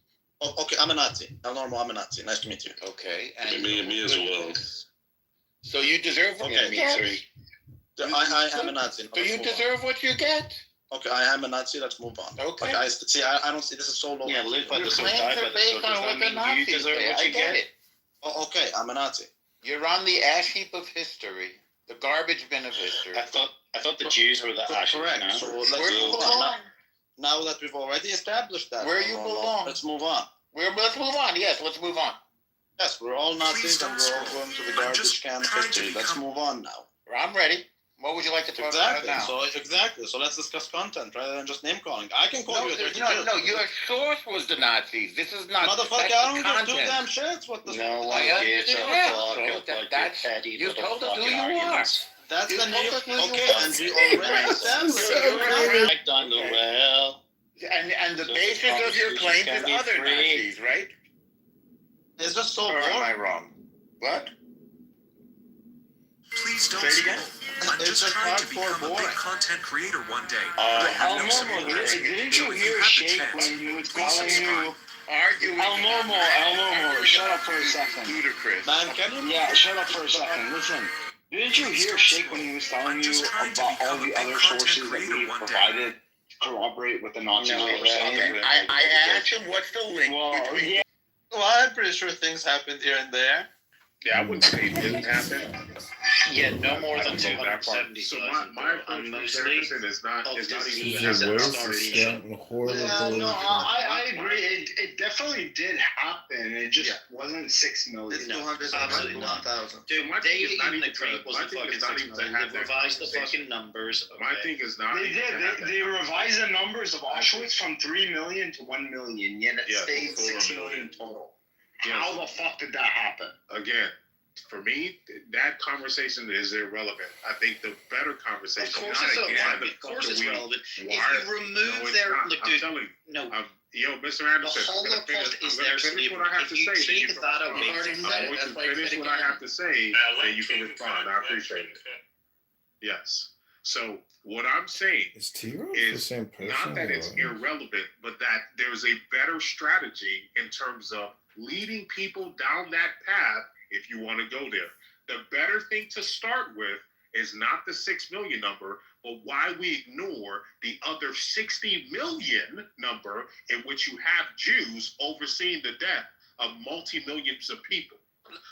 Oh, okay, I'm a Nazi. I'm normal. I'm a Nazi. Nice to meet you.
Okay, and
Me as well.
so you deserve what you get.
I am a Nazi.
So you deserve what you get.
Okay, I am a Nazi. Let's move on.
Okay.
Like, I don't see this is so low.
Yeah, live by
Your
the sword,
claims
die by
are
the
based
sword.
on
Does
what
that
the
mean you
Nazis
deserve
say.
what
I
you
get
get?
it.
Oh, okay, I'm a Nazi.
You're on the ash heap of history, the garbage bin of history.
I thought the Jews were the ashes.
Correct.
No?
So
Where you belong.
now that we've already established that,
Where you belong.
let's move on.
Let's move on. Yes, let's move on.
Yes, we're all Nazis and we're all going to the garbage can of history. Let's move on now.
I'm ready. What would you like to talk about now?
So let's discuss content rather than just name calling. I can call you a dirty Jew.
No, your source was the Nazis. This is not.
Motherfucker, I don't give two damn shits. What the
No one
I
gives a
understand.
fuck
So
about your
that's-
petty
you
little
told us who
fucking
you are.
arguments.
That's
You
the
told
name.
us who you
Okay,
are.
and we already established.
I've done the well.
And the
So
basis of your
Constitution
claims
can
is
be
other
free.
Nazis, right?
It's just so
Or am I
boring.
wrong? What?
Please don't
Say it
scroll.
again?
I'm
It's
just
just
trying to
hardcore
become a big
boring.
content creator one day. But I have no supporters.
Didn't
So
you
if
hear
you have the
Shake
chance,
when he was
please
telling
subscribe.
you?
Arguing.
Al Normo, shut up for a second.
Ludicrous.
Man, can you?
Yeah, shut up for a second. Listen, didn't you hear Shake when he was telling
I'm
you
just trying to
about all
become a
the
big
other
content
sources that
creator
we
one day.
provided to corroborate what the Nazis
No,
were saying?
I asked him what's the link
Well,
between.
yeah.
Well, I'm pretty sure things happened here and there.
Yeah, I wouldn't say it didn't happen.
Yeah, no more
I
than
don't know that part.
270,000.
So my approach to
mostly
Jefferson is not
of
even
disease.
This is
Yeah,
worse.
sorry.
It's gotten horrible.
Yeah, no, I agree. It definitely did happen. It just wasn't 6 million.
It's
No,
291,000.
Dude,
My thing
they
is not
even the
even
creep
to-
was
my
the
thing
fucking
is not
6
even to
million.
have
They
that
revised the
conversation.
fucking numbers.
My
Okay.
thing is not.
They
even
did.
to have that
They revised the numbers of Auschwitz from 3 million to 1 million, yet it
Yeah,
stayed 6
4
million
million.
total.
Yes.
How the fuck did that happen?
Again, for me, that conversation is irrelevant. I think the better conversation.
Of course
not
it's
again,
relevant.
the
Of course
fuck
it's
are we-
relevant.
why-
If you remove
no, it's
their
not.
look,
I'm
dude,
telling you.
no,
Yo, Mr. Anderson,
the
I'm gonna finish,
Holocaust is
I'm gonna
their
finish
slavery.
what I have
If
to
you
say. then
take
you can
that
respond.
away from
I'm
that,
going
that's
to
why I
finish
said
what I
again.
have to say, then you can respond. I appreciate it. Yes. So what I'm saying
Is T-Row the
is
same person?
not that it's
or-
irrelevant, but that there's a better strategy in terms of leading people down that path if you want to go there. The better thing to start with is not the 6 million number, but why we ignore the other 60 million number in which you have Jews overseeing the death of multi-millions of people.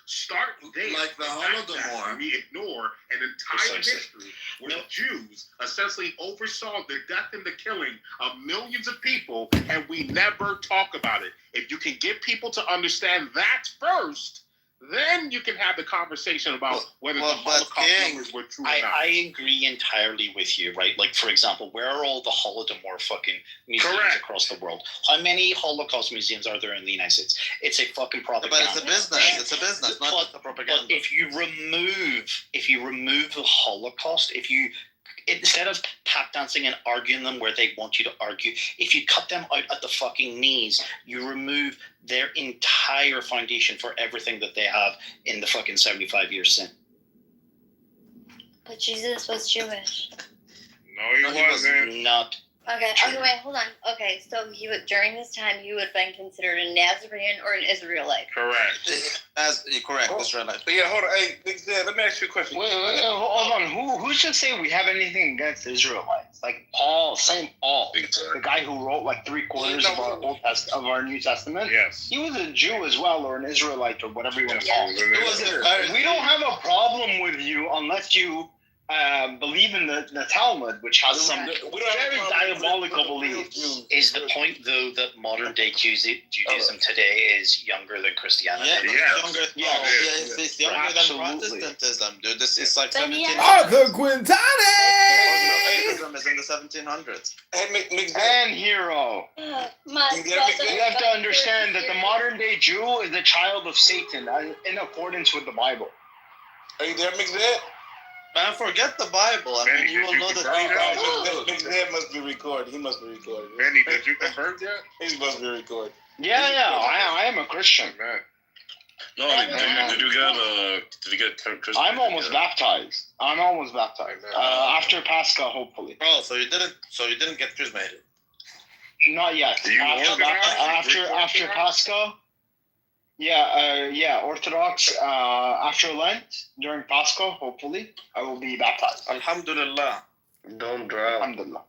Start there.
Like the
fact that
Holodomor.
we ignore an entire
Precisely.
history where Jews essentially oversaw the death and the killing of millions of people, and we never talk about it. If you can get people to understand that first, then you can have the conversation about whether the Holocaust numbers were true or not.
I agree entirely with you, right? Like, for example, where are all the Holodomor fucking museums
Correct.
across the world? How many Holocaust museums are there in the United States? It's a fucking propaganda.
But it's a business. It's a business, not
But-
just a propaganda.
But if you remove the Holocaust, instead of tap dancing and arguing them where they want you to argue, if you cut them out at the fucking knees, you remove their entire foundation for everything that they have in the fucking 75 years sin.
But Jesus was Jewish.
No, he wasn't.
Not.
Okay, wait, hold on. Okay, so he would during this time he would have been considered a Nazarene or an Israelite.
Correct.
Correct, Israelite.
But yeah, hold on. Hey, Big Zed, let me ask you a question.
Wait, hold on. Who should say we have anything against Israelites? Like Paul, Saint Paul, the guy who wrote like 3/4 of our New Testament.
Yes.
He was a Jew as well, or an Israelite, or whatever you want to
Yeah.
call it. We don't have a problem with you unless you believe in the Talmud, which has some very diabolical beliefs.
Is the point, though, that modern day Judaism today is younger than Christianity?
Yeah,
Yeah.
younger.
Yeah.
It's younger
Absolutely.
than Protestantism, dude. This is like
But
1700s.
yeah.
Arthur Quintana!
Protestantism is in the 1700s.
Hey, Big Zed.
And hero.
My
You have to understand that the modern day Jew is a child of Satan in accordance with the Bible.
Are you there, Big Zed?
Man, forget the Bible. I mean, you will know that.
That must be recorded. He must be recorded.
Benny, did you convert yet?
He must be recorded.
Yeah, I am a Christian, man.
No, I mean, did you get Christmas?
I'm almost baptized. After Pascha, hopefully.
Oh, so you didn't get cremated?
Not yet. After Pascha. Yeah, Orthodox. After Lent, during Pascha, hopefully, I will be baptized.
Alhamdulillah.
Don't drown.
Alhamdulillah.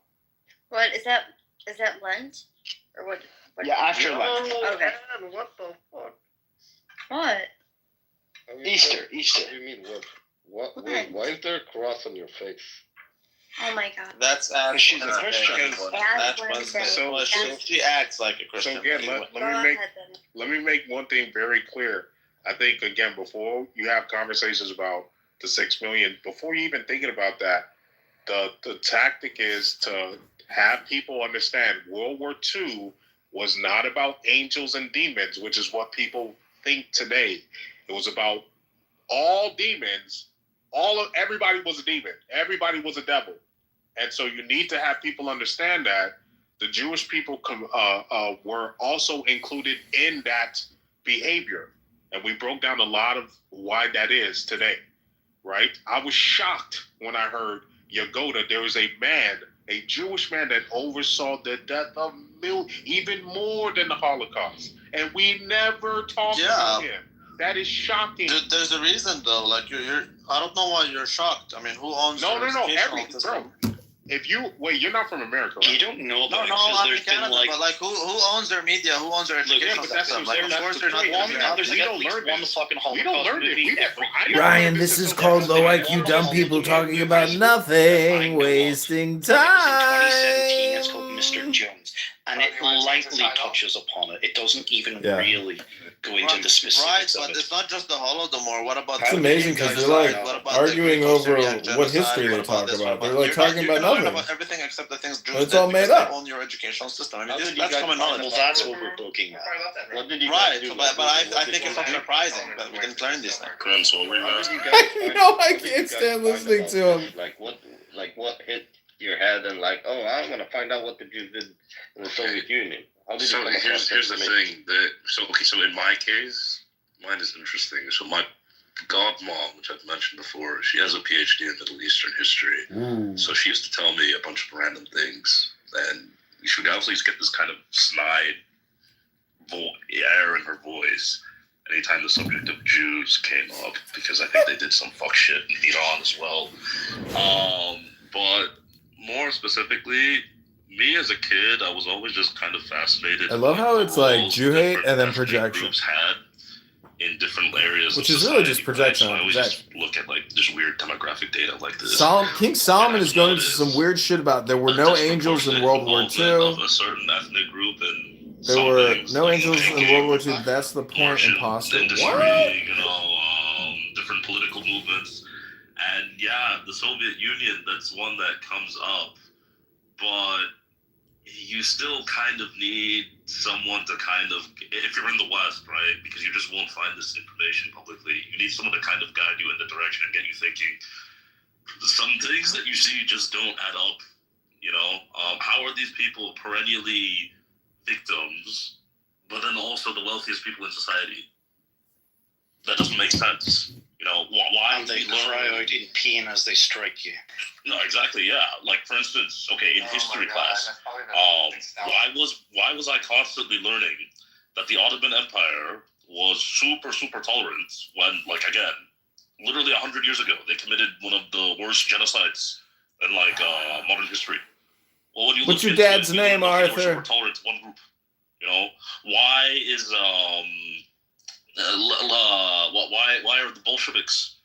What is that? Is that Lent or what?
Yeah, after Lent.
Okay.
Man, what the fuck?
What?
I mean,
Easter.
What do you mean, what? Wait, why is there a cross on your face?
Oh my God.
That's
she's a Christian.
That's Wednesday. So she acts like a Christian.
So again, let me make one thing very clear. I think again, before you have conversations about the 6 million, before you even thinking about that, the tactic is to have people understand World War II was not about angels and demons, which is what people think today. It was about all demons. Everybody was a demon. Everybody was a devil. And so you need to have people understand that the Jewish people were also included in that behavior. And we broke down a lot of why that is today, right? I was shocked when I heard Yagoda, there was a Jewish man that oversaw the death of even more than the Holocaust. And we never talked about him. That is shocking.
There's a reason though. Like you're I don't know why you're shocked. I mean, who owns?
No. Bro. If you're not from America, right?
You don't know about it
because
there's
Canada,
been
but like who owns their media? Who owns their educational system? Like, of course, they're not.
There's at least one fucking Holocaust movie ever.
Ryan, this is called low IQ dumb people talking about nothing, wasting time.
2017, it's called Mr. Jones, and it lightly touches upon it. It doesn't even really go into the specifics
of it. But it's not just the Holodomor. What about?
It's amazing because they're like arguing over what history they talk about. They're like talking about nothing.
About everything except the things Jews
it's all made up.
Own your educational system. I mean, that's common knowledge.
Well, that's what we're looking at.
What did you
right, do? But I think it's not surprising that we didn't learn these things.
I can't stand listening to him.
Like what hit your head and like, oh, I'm gonna find out what the Jews did in the Soviet Union.
So here's the thing. So in my case, mine is interesting. So my godmom, which I've mentioned before, she has a PhD in Middle Eastern history. So she used to tell me a bunch of random things, and she would always get this kind of snide air in her voice anytime the subject of Jews came up, because I think they did some fuck shit in Iran as well. But more specifically, me as a kid, I was always just kind of fascinated.
I love how it's like Jew hate and then projection.
Groups had in different areas,
which is really just projection.
So I always just look at like just weird demographic data like this.
King Solomon is going into some weird shit about there were no angels in World War II.
Of a certain ethnic group, and
there were no angels in World War II. That's the point. Impossible.
Industry, different political movements, and yeah, the Soviet Union. That's one that comes up, but you still kind of need someone to kind of, if you're in the West, right, because you just won't find this information publicly, you need someone to kind of guide you in the direction and get you thinking. Some things that you see just don't add up, how are these people perennially victims, but then also the wealthiest people in society? That doesn't make sense. Why
and they cry out in pain as they strike you.
No, exactly. Yeah. Like for instance, in history class, why was I constantly learning that the Ottoman Empire was super tolerant when, like, again, literally 100 years ago, they committed one of the worst genocides in modern history. Well, when you
what's your dad's name, Arthur?
Super tolerant to one group. Why is why are the Bolsheviks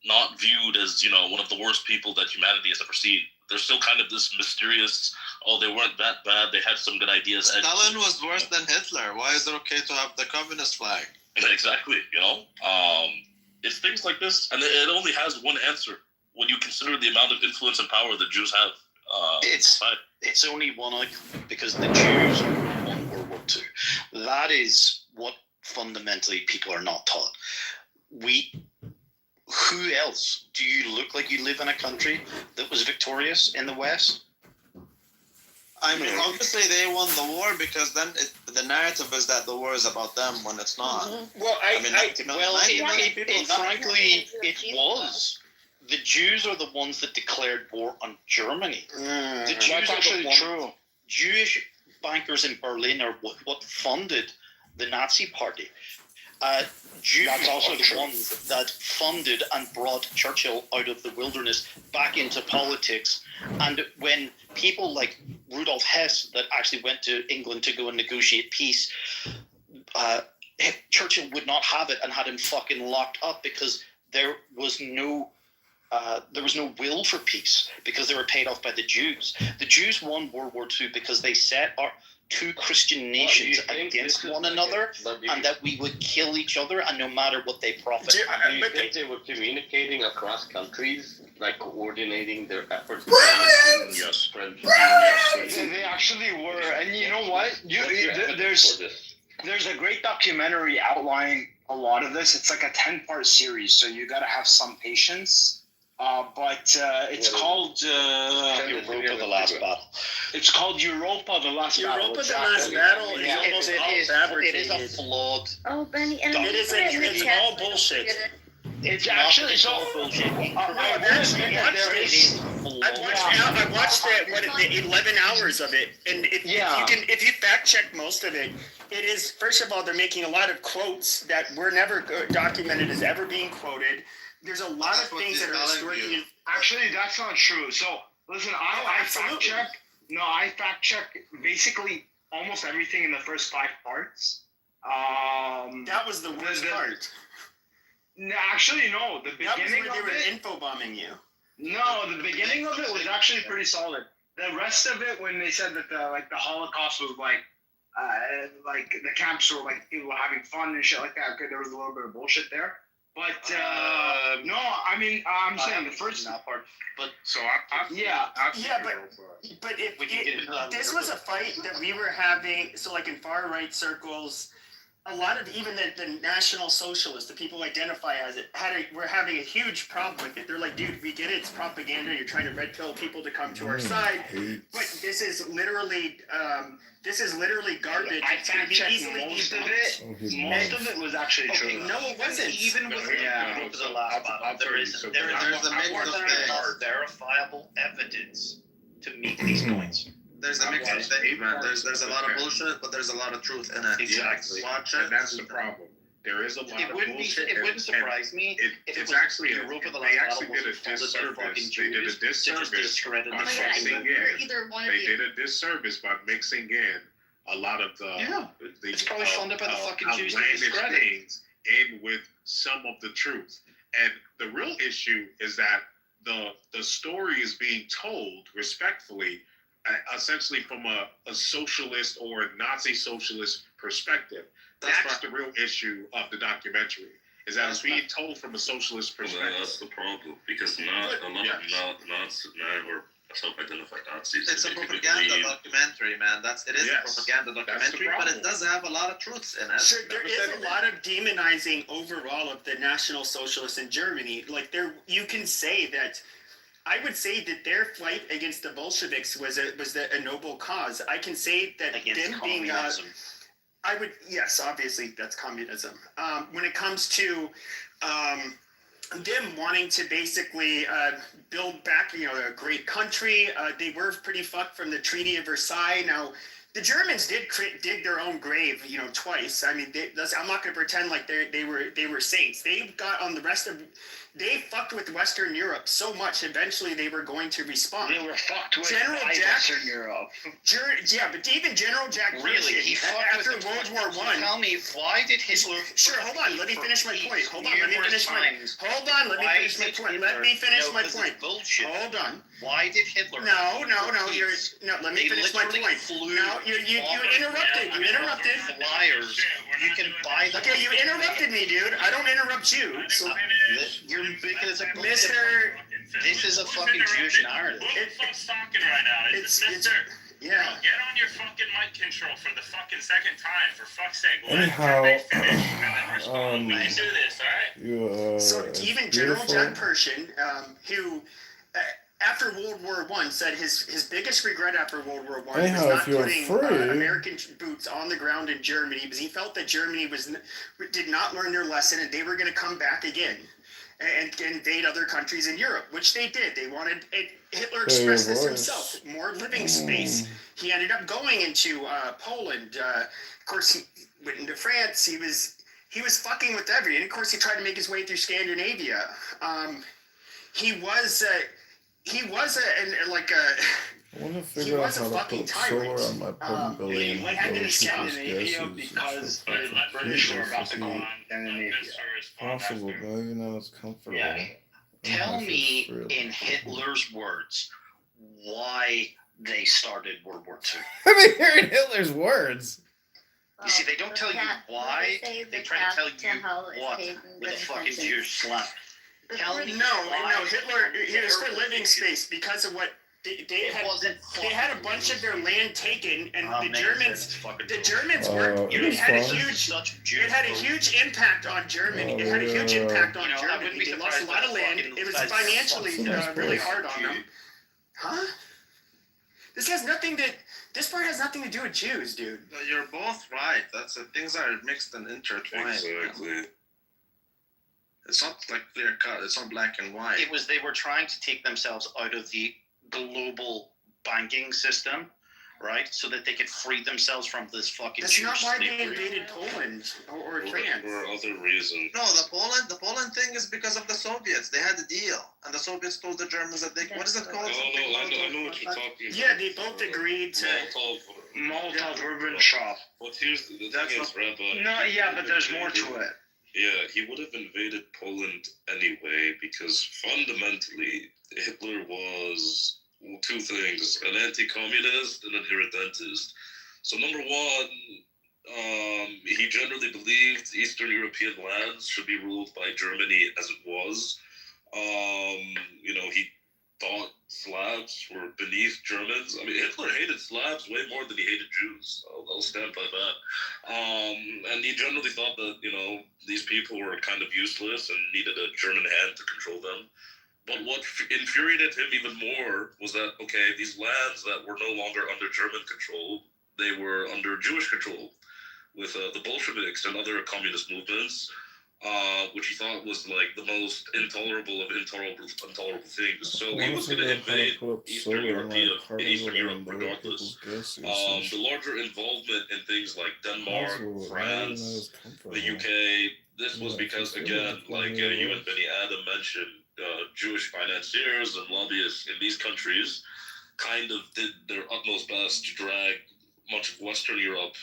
not viewed as one of the worst people that humanity has ever seen? They're still kind of this mysterious. Oh, they weren't that bad. They had some good ideas.
Stalin was worse than Hitler. Why is it okay to have the communist flag?
Exactly. It's things like this, and it only has one answer when you consider the amount of influence and power the Jews have.
It's only one outcome, because the Jews won World War II. That is what fundamentally people are not taught. who else do you look like you live in a country that was victorious in the West?
I mean, obviously they won the war because then the narrative is that the war is about them when it's not.
Well, frankly, it was. The Jews are the ones that declared war on Germany. The Jews
That's actually true.
Jewish bankers in Berlin are what funded the Nazi Party. Jews are the ones that funded and brought Churchill out of the wilderness back into politics. And when people like Rudolf Hess that actually went to England to go and negotiate peace, Churchill would not have it and had him fucking locked up because there was no will for peace because they were paid off by the Jews. The Jews won World War II because they set our two Christian nations against one another and that we would kill each other and no matter what they profit.
Do you think they were communicating across countries, like coordinating their efforts?
Yes.
They actually were, and you know what? There's a great documentary outlining a lot of this. It's like a 10-part series, so you gotta have some patience. But it's called
Europa: The Last Battle.
It's called Europa: The Last Battle.
Europa: The Last Battle is almost all fabricated.
It is a flawed.
Oh, Benny, and
It's all bullshit.
It's actually so bullshit.
I watched the 11 hours of it, and if you fact check most of it, it is, first of all, they're making a lot of quotes that were never documented as ever being quoted. There's a lot of things that are historically.
Actually, that's not true. So listen, I fact check. No, I fact check basically almost everything in the first 5 parts.
That was the worst part.
No, actually, no. The beginning
of it, info bombing you.
No, the beginning of it was actually pretty solid. The rest of it, when they said that the Holocaust was like the camps were like people were having fun and shit like that. Okay, there was a little bit of bullshit there. But no, I mean, I'm saying the first part. But
so
but this was a fight that we were having. So like in far right circles, a lot of even the National Socialists, the people who identify as it, were having a huge problem with it. They're like, dude, we get it. It's propaganda. You're trying to red pill people to come to our side. But this is literally garbage.
I fact checked most of it. Most of it was actually true.
No, it wasn't.
Even with Europa: The Last Battle, there is a mix of verifiable evidence to meet these points.
There's a mix of things, man. There's a lot of bullshit, but there's a lot of truth in it.
Exactly.
Watch it.
And that's the problem. There is a lot of bullshit.
It wouldn't surprise me if it was
actually
Europa: The Last Battle was funded by fucking Jews to just discredit the fucking war.
They did a disservice by mixing in a lot of the
it's probably funded by the fucking Jews to discredit
things in with some of the truth. And the real issue is that the story is being told respectfully, essentially from a socialist or a Nazi socialist perspective. That's the real issue of the documentary. Is that it's being told from a socialist perspective.
Well, that's the problem because a lot of Nazis or self-identified Nazis.
It's a propaganda documentary, man. It is a propaganda documentary, but it does have a lot of truths in it.
So there is a lot of demonizing overall of the National Socialists in Germany. Like you can say that. I would say that their fight against the Bolsheviks was a noble cause. I can say that
against
them
communism.
Yes, obviously that's communism. When it comes to them wanting to basically build back, a great country, they were pretty fucked from the Treaty of Versailles. Now, the Germans did dig their own grave, twice. I mean, I'm not going to pretend like they were saints. They got on the rest of. They fucked with Western Europe so much. Eventually, they were going to respond.
They were fucked with
Western Europe. But even General Jack
really, he fucked
after
with
World War I.
Tell me, why did Hitler?
Sure, hold on. Let me finish my point. Hold on. Let me finish my point. Let me finish my point.
Bullshit.
Hold on.
Why did Hitler?
No. Let me finish my point. No, you interrupted. You interrupted.
Flyers. You can buy them.
Okay, you interrupted me, dude. I don't interrupt you. So
you're big as a
Mister.
This is a fucking Jewish narrative.
Who's talking right now? It's Mister.
Yeah.
Bro, get on your fucking mic control for the fucking second time, for fuck's sake.
Anyhow,
We can do this, alright?
So even General John Pershing, who after World War I said his biggest regret after World War I was not putting American boots on the ground in Germany, because he felt that Germany did not learn their lesson and they were going to come back again and invade other countries in Europe, which they did. They wanted Hitler expressed this himself, more living space. He ended up going into Poland. Of course, he went into France. He was fucking with everything. And of course, he tried to make his way through Scandinavia. He was
I want to figure out how to put solar on my portability.
He went into Scandinavia because the British were about to go on Scandinavia.
Possible, but maybe not as comfortable.
Yeah. Tell me, in Hitler's words, why they started World War II.
I mean, hearing Hitler's words.
You see, they don't tell you why. They try to tell you what with a fucking Jewish slap.
No, Hitler, he was for living space because of what they had a bunch of their land taken, and the Germans were. It had a huge impact on Germany. It had a huge impact on Germany. They lost a lot of land. It was financially really hard on them. Huh? This part has nothing to do with Jews, dude.
You're both right. That's things are mixed and intertwined.
Exactly.
It's not like clear cut. It's not black and white.
They were trying to take themselves out of the global banking system, right? So that they could free themselves from this fucking.
That's not why they invaded Poland or France.
For other reasons.
No, the Poland thing is because of the Soviets. They had a deal, and the Soviets told the Germans that what is it called?
I know what you're talking about.
Yeah, they both agreed to.
Molotov-Ribbentrop.
But here's the thing is, Rabbi.
No, yeah, but there's more to it.
Yeah, he would have invaded Poland anyway because fundamentally Hitler was two things: an anti-communist and an irredentist. So number one, he generally believed Eastern European lands should be ruled by Germany as it was. He thought Slavs were beneath Germans. I mean, Hitler hated Slavs way more than he hated Jews. I'll stand by that. And he generally thought that, these people were kind of useless and needed a German hand to control them. But what infuriated him even more was that, okay, these lands that were no longer under German control, they were under Jewish control with the Bolsheviks and other communist movements. Which he thought was like the most intolerable of intolerable things. So he was going to invade Eastern Europe regardless. The larger involvement in things like Denmark, France, the UK, this was because, again, like you and Benny Adam mentioned, Jewish financiers and lobbyists in these countries kind of did their utmost best to drag much of Western Europe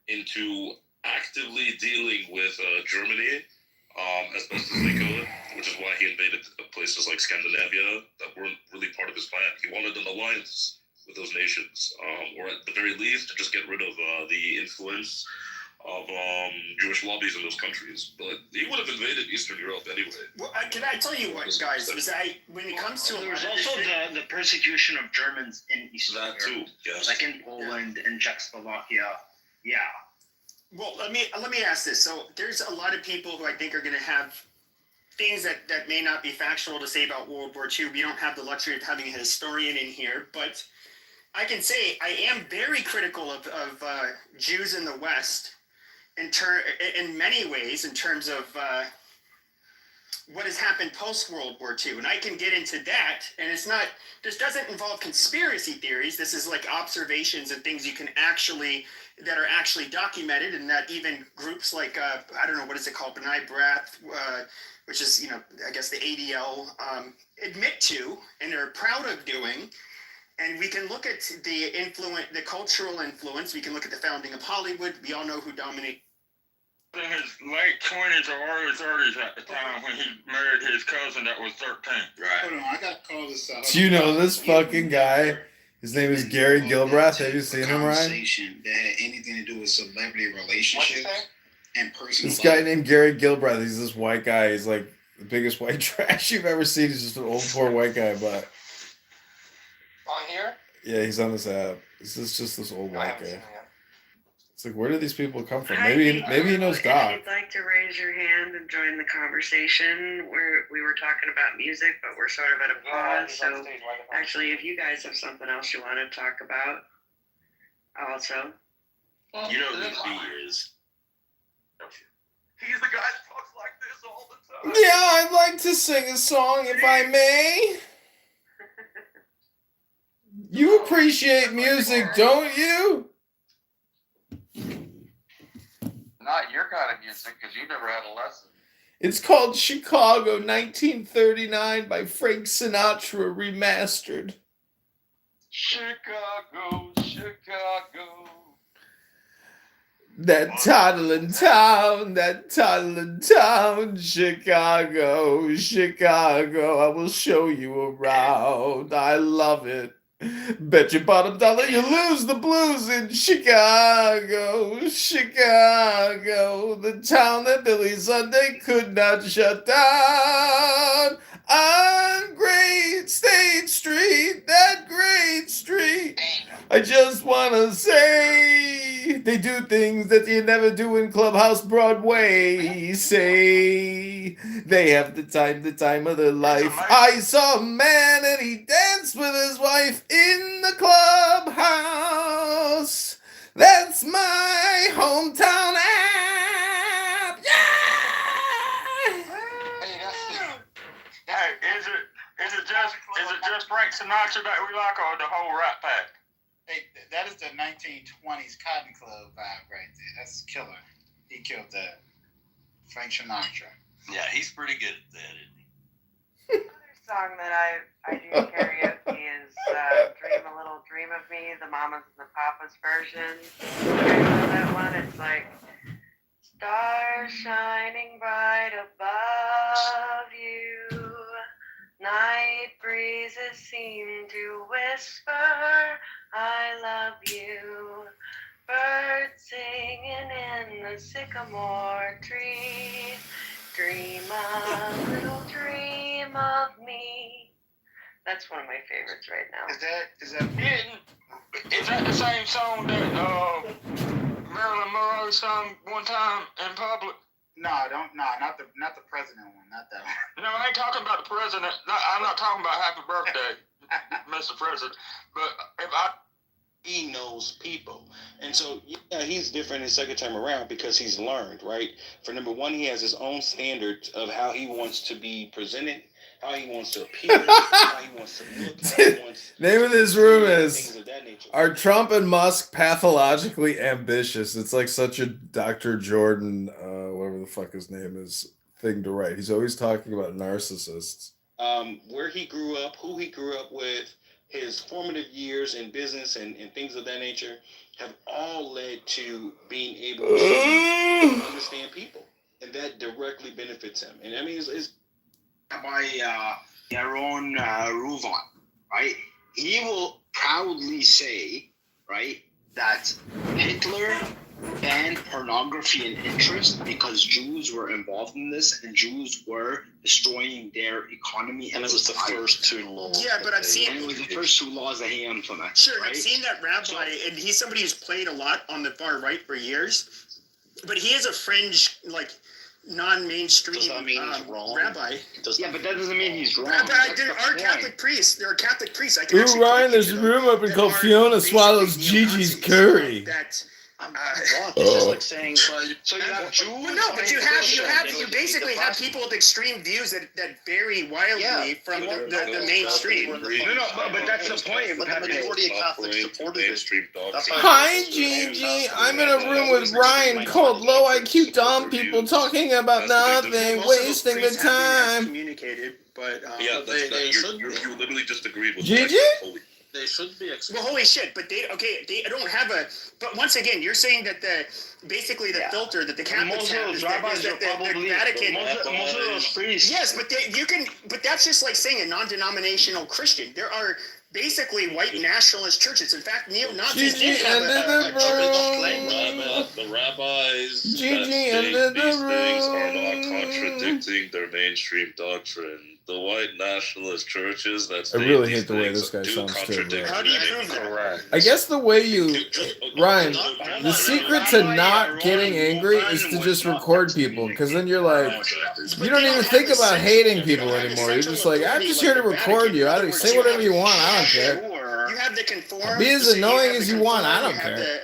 into actively dealing with Germany as best as they could, which is why he invaded places like Scandinavia that weren't really part of his plan. He wanted an alliance with those nations, or at the very least, to just get rid of the influence of Jewish lobbies in those countries. But he would have invaded Eastern Europe anyway.
Well, can I tell you what, guys? When it comes to
there was also the persecution of Germans in Eastern Europe,
too, yes.
like in Poland and Czechoslovakia. Yeah.
Well, let me ask this. So there's a lot of people who I think are going to have things that may not be factual to say about World War II. We don't have the luxury of having a historian in here, but I can say I am very critical of Jews in the West in many ways in terms of what has happened post-World War II. And I can get into that. And this doesn't involve conspiracy theories. This is like observations and things that are actually documented, and that even groups like, I don't know, what is it called? B'nai B'rith, which is, I guess the ADL, admit to, and are proud of doing. And we can look at the cultural influence. We can look at the founding of Hollywood. We all know who dominated.
In his late 20s or early 30s at the time when he married his cousin that was 13.
Right. Hold on, I gotta call this out.
Do you know this fucking guy? His name is Gary Gilbreth. Have you seen him, Ryan?
Conversation that had anything to do with celebrity relationships and personal.
This guy named Gary Gilbreth. He's this white guy. He's like the biggest white trash you've ever seen. He's just an old poor white guy, but
On here?
yeah, he's on this app. This is just this old white guy. It's like, where do these people come from? Maybe he knows Doc.
If you'd like to raise your hand and join the conversation, we were talking about music, but we're sort of at a pause. So actually, if you guys have something else you want to talk about, also.
You know who he is, don't you? He's the guy that talks like this all the time.
Yeah, I'd like to sing a song if I may. You appreciate music, don't you?
Not your kind of music, because you never had a lesson.
It's called Chicago 1939 by Frank Sinatra remastered.
Chicago, Chicago.
That toddling town, Chicago, Chicago, I will show you around. I love it. Bet your bottom dollar you lose the blues in Chicago, Chicago, the town that Billy Sunday could not shut down. On Great State Street, that great street, I just want to say they do things that you never do in Clubhouse Broadway. Say they have the time of their life. I saw a man and he danced with his wife in the clubhouse. That's my hometown app.
Hey, is it just Frank Sinatra that we like, or the whole Rat Pack?
Hey, that is the 1920s Cotton Club vibe right there. That's killer. He killed that. Frank Sinatra.
Yeah, he's pretty good at that, isn't he?
Another song that I do karaoke is Dream a Little Dream of Me, the Mamas and the Papas version. You guys know that one? It's like, stars shining bright above you, night breezes seem to whisper, I love you, birds singing in the sycamore tree, dream a little dream of me. That's one of my favorites right now.
Is that the same song that Marilyn Monroe sung one time in public?
Not the president one, not that one.
No, I ain't talking about the president. I'm not talking about Happy Birthday, Mr. President. But
he knows people, and so yeah, he's different his second time around because he's learned, right? For number one, he has his own standards of how he wants to be presented, how he wants to appear, how he wants to look, how he wants.
Name of this room is Are Trump and Musk pathologically ambitious? It's like such a Dr. Jordan, whatever the fuck his name is, thing to write. He's always talking about narcissists.
Where he grew up, who he grew up with, his formative years in business and things of that nature have all led to being able to understand people, and that directly benefits him. And I mean, it's
by Yaron Ruvon, right? He will proudly say, right, that Hitler banned pornography and interest because Jews were involved in this and Jews were destroying their economy.
And it was the first two laws.
Yeah, but I've seen
it was the first two laws that he implemented.
Sure,
right?
I've seen that rabbi, and he's somebody who's played a lot on the far right for years. But he is a fringe, like, non-mainstream
Does that mean he's wrong?
Rabbi.
Yeah, but that doesn't mean he's wrong.
Rabbi, there are Catholic priests. There are Catholic priests. I can
Ooh,
actually
Ryan, there's a room open called Fiona Swallows Gigi's Curry.
It's just like saying, so you have Jews.
Well, no, but you basically have people with extreme views that vary wildly from the mainstream.
No, but that's the point.
But the majority of Catholics supported it.
Hi, Gigi. I'm in a room with Ryan called Low IQ Dumb People talking about nothing, wasting the time.
Communicated, but
yeah, you literally just agreed with
Gigi.
They should be.
Well, holy shit! But they don't have a. But once again, you're saying that basically the filter that the Catholics have is that the Vatican.
Most of those priests.
Yes, but But that's just like saying a non-denominational Christian. There are basically white nationalist churches. In fact, neo-Nazis did have a church.
The rabbis
Gigi
that state these things are not contradictory contradicting their mainstream doctrine. The white nationalist churches that
I
state
really
these
hate the way
things
this guy
do
sounds too,
contradict
bro.
How do you
their
prove that?
Correct.
I guess the way you, Ryan, the secret to not getting angry is to just record people, because then you're like, you don't even think about hating people anymore. You're just like, I'm just here to record you. I say whatever you want. I don't care.
You have the conform.
Be as annoying as you want. I don't care.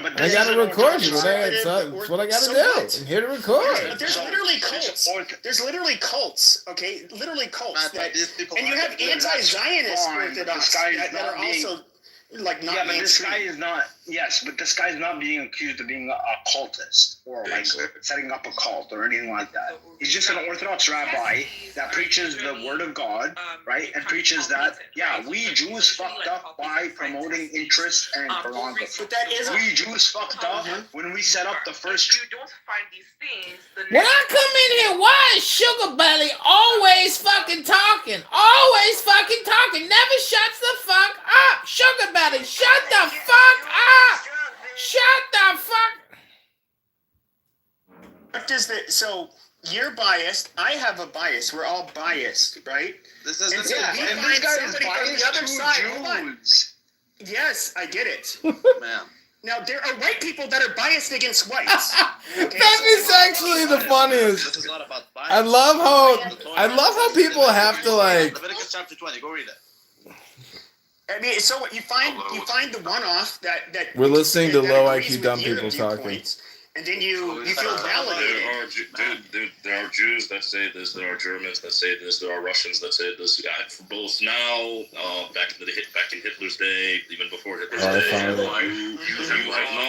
But
I gotta record you. That's what I gotta do. I'm here to record.
But there's literally cults. There's literally cults. Okay, literally cults. And you have anti-Zionist Orthodox that are also like not.
Yeah, but this
mainstream.
guy is not. Yes, but this guy's not being accused of being a cultist or like setting up a cult or anything like that. He's just an Orthodox rabbi that preaches the word of God, right? And preaches that we Jews fucked up by promoting interest and pornography.
But that is
we Jews fucked up when we set up the first.
You don't find these things.
When I come in here, why is Sugar Belly always fucking talking? Always fucking talking. Never shuts the fuck up. Sugar Belly, shut the fuck up. Shut the fuck.
What does the so? You're biased. I have a bias. We're all biased, right?
This
and
isn't.
so
Yeah,
we
and
find
this guy is
somebody from
biased
the other
to
side. Hold on.
Jews.
Yes, I get it.
Man.
Now there are white people that are biased against whites. Okay,
That is actually the funniest.
This is not about bias.
I love how people have to like.
Leviticus chapter 20. Go read it.
I mean, so you find the one-off that
We're listening to low
agrees
IQ
with
dumb
your
people talking.
viewpoints, and then you feel validated.
There are Jews that say this. There are Germans that say this. There are Russians that say this. Yeah, for both now, back in Hitler's day, even before Hitler's day.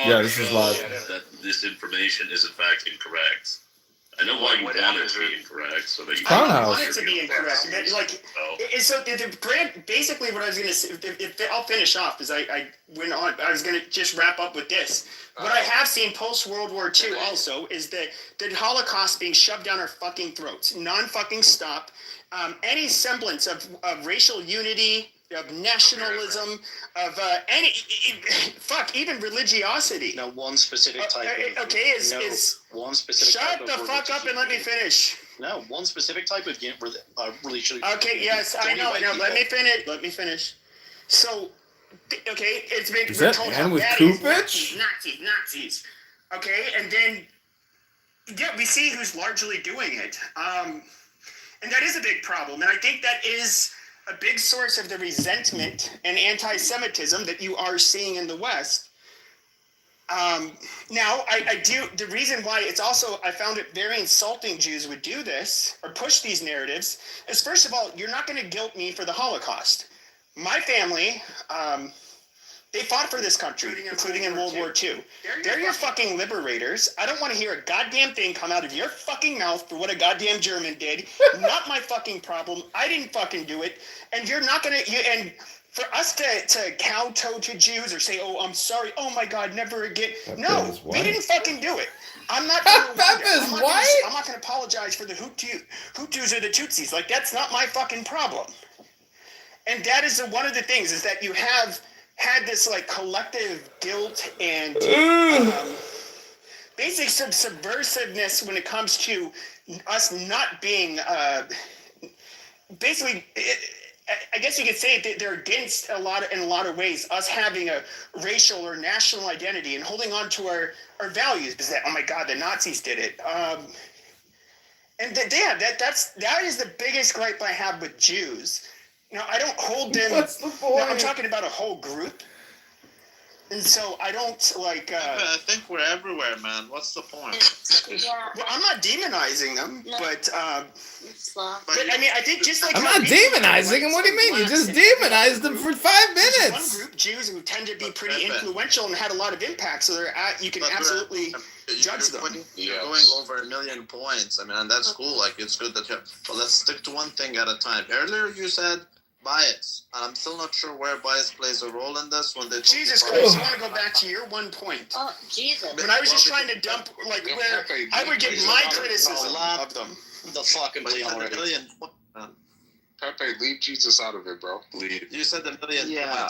Yeah, this is live.
That this information is in fact incorrect. I know why you want it to be incorrect, so that you.
I want it to be incorrect. Like, so the brand. Basically, what I was going to say, I'll finish off because I went on. I was going to just wrap up with this. What I have seen post World War II also is that the Holocaust being shoved down our fucking throats, non-fucking stop. Any semblance of racial unity, of nationalism, of even religiosity.
No, one specific type. One specific.
Shut the fuck up and let me finish.
No, one specific type of religion.
Okay, yes, I know. Let me finish. So, okay, it's been
Is that
told
man
how
with
bad it is.
Kupich?
Nazis. Okay, and then we see who's largely doing it. And that is a big problem. And I think that is a big source of the resentment and anti-Semitism that you are seeing in the West. Now, I do, the reason why it's also, I found it very insulting Jews would do this or push these narratives is, first of all, you're not going to guilt me for the Holocaust. My family, they fought for this country, including in World War II. They're your fucking liberators. I don't want to hear a goddamn thing come out of your fucking mouth for what a goddamn German did. Not my fucking problem. I didn't fucking do it. And you're not going to, and for us to kowtow to Jews or say, oh, I'm sorry, oh my God, never again. No, we didn't fucking do it. I'm not going to I'm not going to apologize for the Hutus or the Tutsis. Like, that's not my fucking problem. And that is one of the things is that you have had this like collective guilt and basic subversiveness when it comes to us not being basically. I guess you could say that they're against in a lot of ways us having a racial or national identity and holding on to our values because that, oh my God, the Nazis did it. And that is the biggest gripe I have with Jews. Now, I don't hold them.
What's the point?
No, I'm talking about a whole group. And so I don't like.
I think we're everywhere, man. What's the point?
Well, I'm not demonizing them, but I mean, I think just like
I'm not demonizing him. What do you mean? You just demonized them for 5 minutes.
One group, Jews, who tend to be pretty influential and had a lot of impact, so you can absolutely judge them.
You're going over 1 million points. I mean, and that's cool. Like, it's good that you. But let's stick to one thing at a time. Earlier, you said bias. I'm still not sure where bias plays a role in this. When they
Jesus Christ, I want to go back to your one point.
Oh, Jesus.
When I was just trying to dump, like, where I would give my criticism of them.
The fucking million.
Pepe, leave Jesus out of it, bro.
You said the million.
Yeah,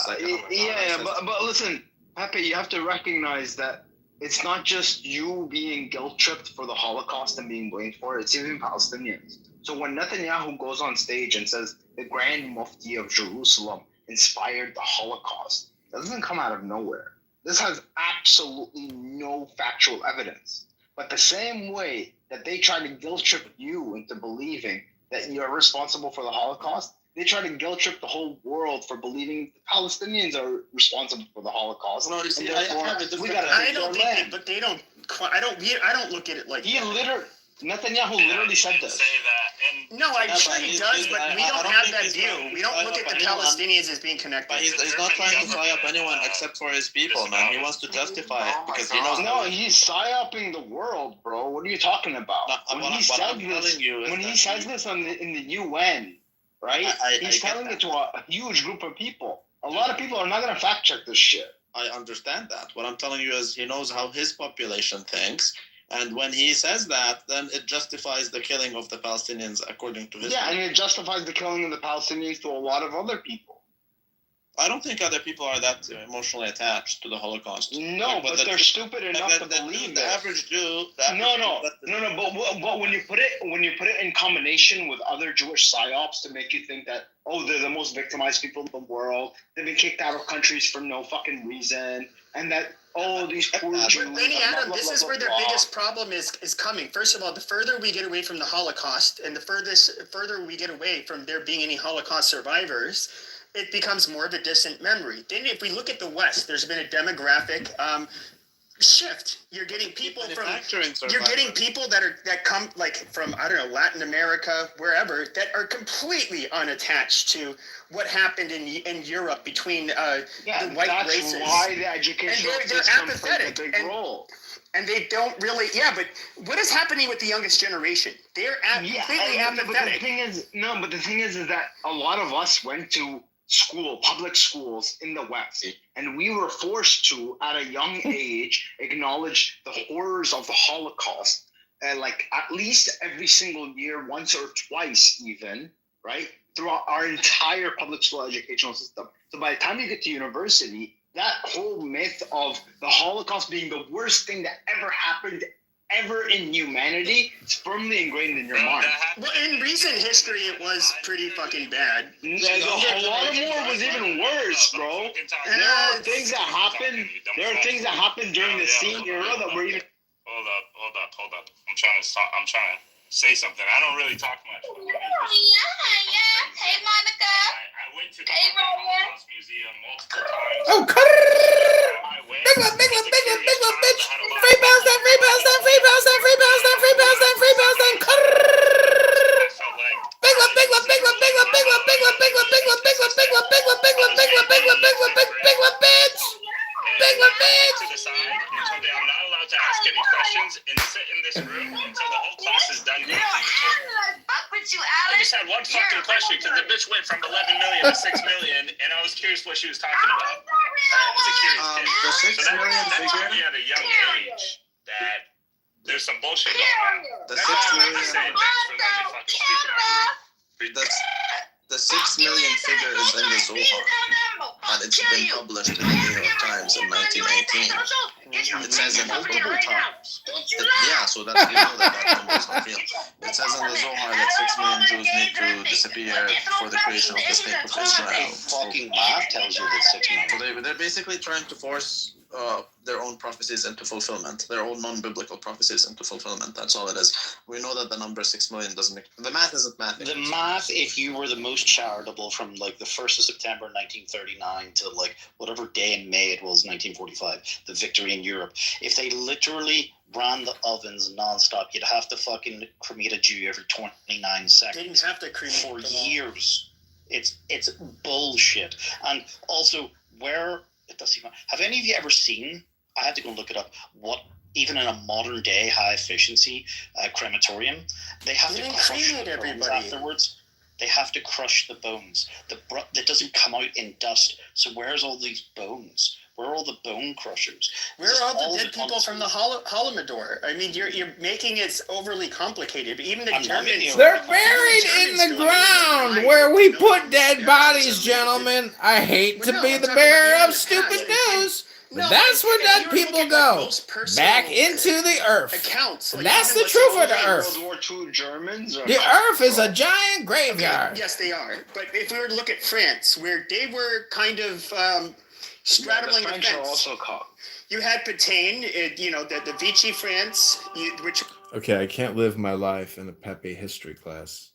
points,
but listen, Pepe, you have to recognize that it's not just you being guilt tripped for the Holocaust and being blamed for it, it's even Palestinians. So when Netanyahu goes on stage and says the Grand Mufti of Jerusalem inspired the Holocaust, that doesn't come out of nowhere. This has absolutely no factual evidence. But the same way that they try to guilt trip you into believing that you're responsible for the Holocaust, they try to guilt trip the whole world for believing the Palestinians are responsible for the Holocaust.
No, you see,
and therefore,
I don't think they, but they don't. I don't look at it like
he literally. Netanyahu literally said this.
Say that. And
no, I'm sure he does, but we don't have that view. We don't look at the Palestinians as being connected.
But he's not trying to fly up anyone except for his people, man. He wants to justify it because he knows.
No, he's psyoping the world, bro. What are you talking about? When he says this in the UN, right? He's telling it to a huge group of people. A lot of people are not going to fact check this shit.
I understand that. What I'm telling you is he knows how his population thinks. And when he says that, then it justifies the killing of the Palestinians according to his.
Yeah, and it justifies the killing of the Palestinians to a lot of other people.
I don't think other people are that emotionally attached to the Holocaust.
No, but they're stupid enough to believe
the average Jew. But
when you put it in combination with other Jewish psyops to make you think that they're the most victimized people in the world, they've been kicked out of countries for no fucking reason, and that these poor Jews.
But Benny Adam, this is where their biggest problem is coming. First of all, the further we get away from the Holocaust, and the further we get away from there being any Holocaust survivors, it becomes more of a distant memory. Then if we look at the West, there's been a demographic shift. You're getting people that come like from, I don't know, Latin America, wherever, that are completely unattached to what happened in Europe between the white races.
That's why the educational system plays a big role.
And they don't really, but what is happening with the youngest generation? They're completely apathetic.
But the thing is that a lot of us went to public schools in the West, and we were forced to, at a young age, acknowledge the horrors of the Holocaust, like at least every single year, once or twice even, right? Throughout our entire public school educational system. So by the time you get to university, that whole myth of the Holocaust being the worst thing that ever happened ever in humanity is firmly ingrained in your mind.
Well, in recent history, it was pretty fucking bad.
Holodomor was even worse, bro. There are things that happened. During the scene era that were even.
Hold up. I'm trying to say something. I don't really talk much.
Hey, Monica.
I went to the Holocaust Museum multiple times.
Oh, big love. Free Palestine.
To the side, and told me I'm not allowed to ask any questions and sit in this room until the whole class is done. I just had one fucking question because the bitch went from 11 million to 6 million, and I was curious what she was talking about. As a curious kid.
The 6 million
that
figure.
taught me at a young age that there's some bullshit going on.
The 6 million. The 6 million figure is in the Zohar, and it's been published in the New York Times in 1918. It says in multiple times. So that you know that number is not real. It says in the Zohar that 6 million Jews need to disappear for the creation of the state of Israel.
Fucking math tells you that 6 million.
So they're basically trying to force their own prophecies into fulfillment, their own non-biblical prophecies into fulfillment. That's all it is. We know that the number 6 million doesn't make the math isn't math.
The math, if you were the most charitable from like the 1st of September 1939 to like whatever day in May it was 1945, the victory in Europe, if they literally ran the ovens nonstop, you'd have to fucking cremate a Jew every 29 seconds.
They didn't have to cremate
for years. It's bullshit. And also, have any of you ever seen, I had to go and look it up, what, even in a modern day high efficiency crematorium, they have to crush the bones afterwards. They have to crush the bones. That doesn't come out in dust. So where's all these bones? Where are all the bone crushers?
Where are all the dead people from the Holodomor? I mean, you're making it overly complicated. But even the Germans,
they're buried in the ground where we put dead bodies, gentlemen. I hate to be the bearer of stupid news, But that's where dead people go. Back into the earth.
Accounts.
And that's the truth of the earth.
World War II Germans.
The earth is a giant graveyard.
Okay, yes, they are. But if we were to look at France, where they were kind of straddling the fence.
Also caught.
You had Pétain, the Vichy France, which...
Okay, I can't live my life in a Pepe history class.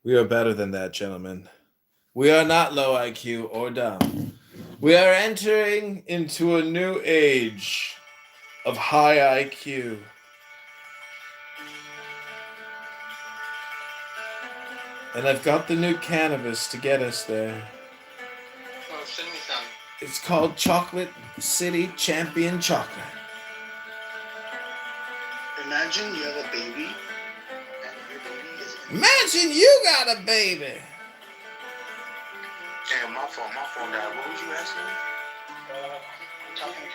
We are better than that, gentlemen. We are not low IQ or dumb. We are entering into a new age of high IQ. And I've got the new cannabis to get us there.
Oh, send me some.
It's called Chocolate City Champion Chocolate.
Imagine you have a baby.
Imagine you got a baby.
Damn, my phone died. What was you asking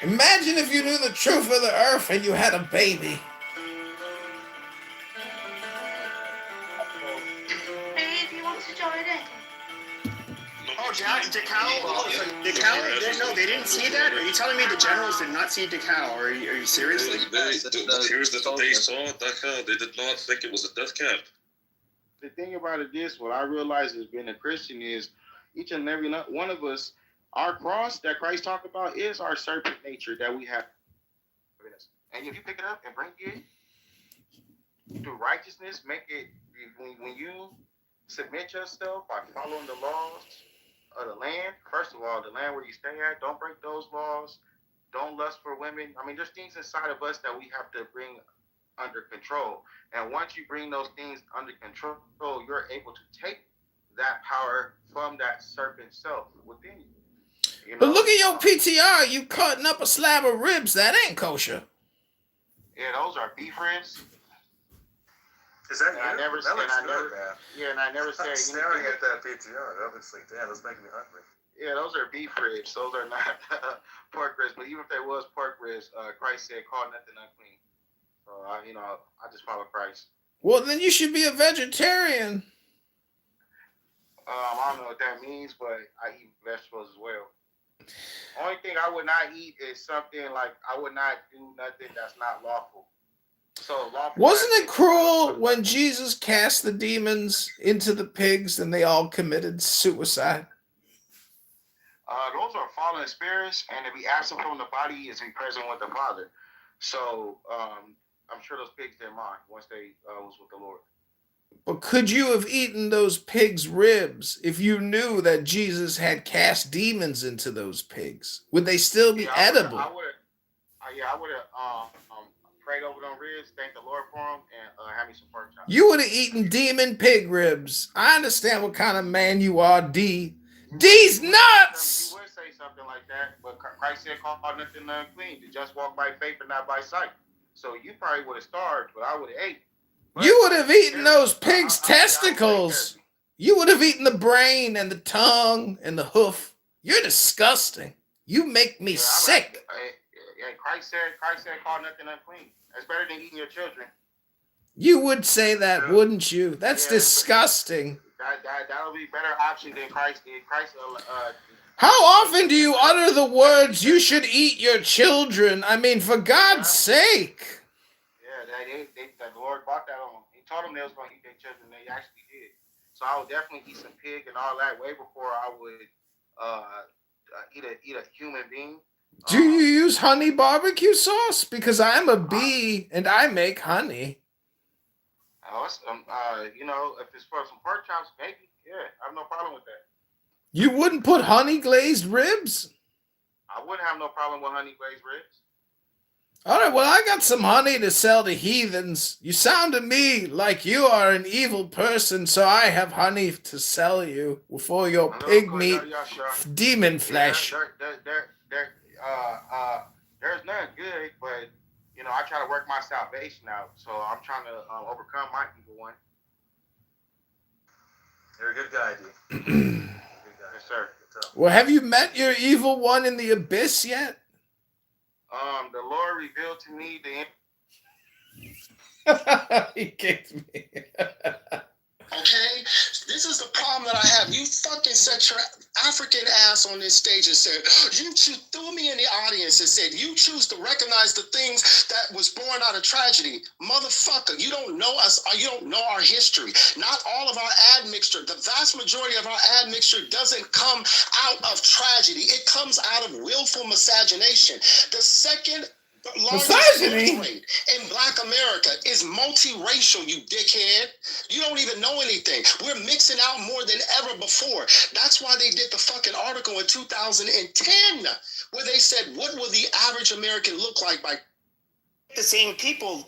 me?
Imagine if you knew the truth of the earth and you had a baby.
Babe, you want to join in?
Oh, Decao? No, they didn't see that? Are you telling me the generals did not see Decao? Are you seriously?
Here's the they saw Dachau. They did not think it was a death camp.
The thing about it is, what I realize as being a Christian is each and every one of us, our cross that Christ talked about is our serpent nature that we have. And if you pick it up and bring it through righteousness, make it, when you submit yourself by following the laws of the land, first of all, the land where you stay at, don't break those laws. Don't lust for women. I mean, there's things inside of us that we have to bring under control. And once you bring those things under control, you're able to take that power from that serpent self within you.
But look at your PTR. You cutting up a slab of ribs. That ain't kosher.
Yeah, those are beef ribs.
Is that
and I never said, and I never said
staring at that PTR, obviously. Damn, that's making me hungry.
Yeah, those are beef ribs. Those are not pork ribs. But even if they was pork ribs, Christ said, "Call nothing unclean." So I just follow Christ.
Well, then you should be a vegetarian.
I don't know what that means, but I eat vegetables as well. Only thing I would not eat is something like I would not do nothing that's not lawful. So lawful.
Wasn't it cruel when Jesus cast the demons into the pigs and they all committed suicide?
Those are fallen spirits, and to be absent from the body is be present with the Father. So I'm sure those pigs didn't mind once they was with the Lord.
But could you have eaten those pigs' ribs if you knew that Jesus had cast demons into those pigs? Would they still be edible?
I would have prayed over them ribs, thank the Lord for them, and had me some pork chops.
You would have eaten demon pig ribs. I understand what kind of man you are, D. D's nuts!
You would say something like that, but Christ said, "Call nothing unclean. To just walk by faith and not by sight." So you probably would have starved, but I would have ate. But
you would have eaten those pigs' testicles. You would have eaten the brain and the tongue and the hoof. You're disgusting. You make me sick.
Christ said, "Call nothing unclean." That's better than eating your children.
You would say that, wouldn't you? That's disgusting.
That'll be a better option than Christ did.
How often do you utter the words, "You should eat your children"? I mean, for God's sake.
Yeah, the Lord brought that on. He told them they was going to eat their children. They actually did. So I would definitely eat some pig and all that way before I would eat a human being.
Do you use honey barbecue sauce? Because I'm a bee and I make honey.
If it's for some pork chops, maybe. Yeah, I have no problem with that.
You wouldn't put honey glazed ribs?
I wouldn't have no problem with honey glazed ribs.
All right, well, I got some honey to sell to heathens. You sound to me like you are an evil person, so I have honey to sell you for your pig meat, demon flesh.
There's nothing good, but I try to work my salvation out. So I'm trying to overcome my evil one.
You're a good guy, D.
Yes, sir.
Well, have you met your evil one in the abyss yet?
The Lord revealed to me the.
He kicked me.
Okay? This is the problem that I have. You fucking set your African ass on this stage and said, "You threw me me in the audience and said, you choose to recognize the things that was born out of tragedy. Motherfucker, you don't know us, or you don't know our history. Not all of our admixture, the vast majority of our admixture doesn't come out of tragedy. It comes out of willful miscegenation. The second largest
Misogyny?
birth rate in Black America is multiracial, you dickhead. You don't even know anything. We're mixing out more than ever before. That's why they did the fucking article in 2010 where they said, what will the average American look like by
the same people,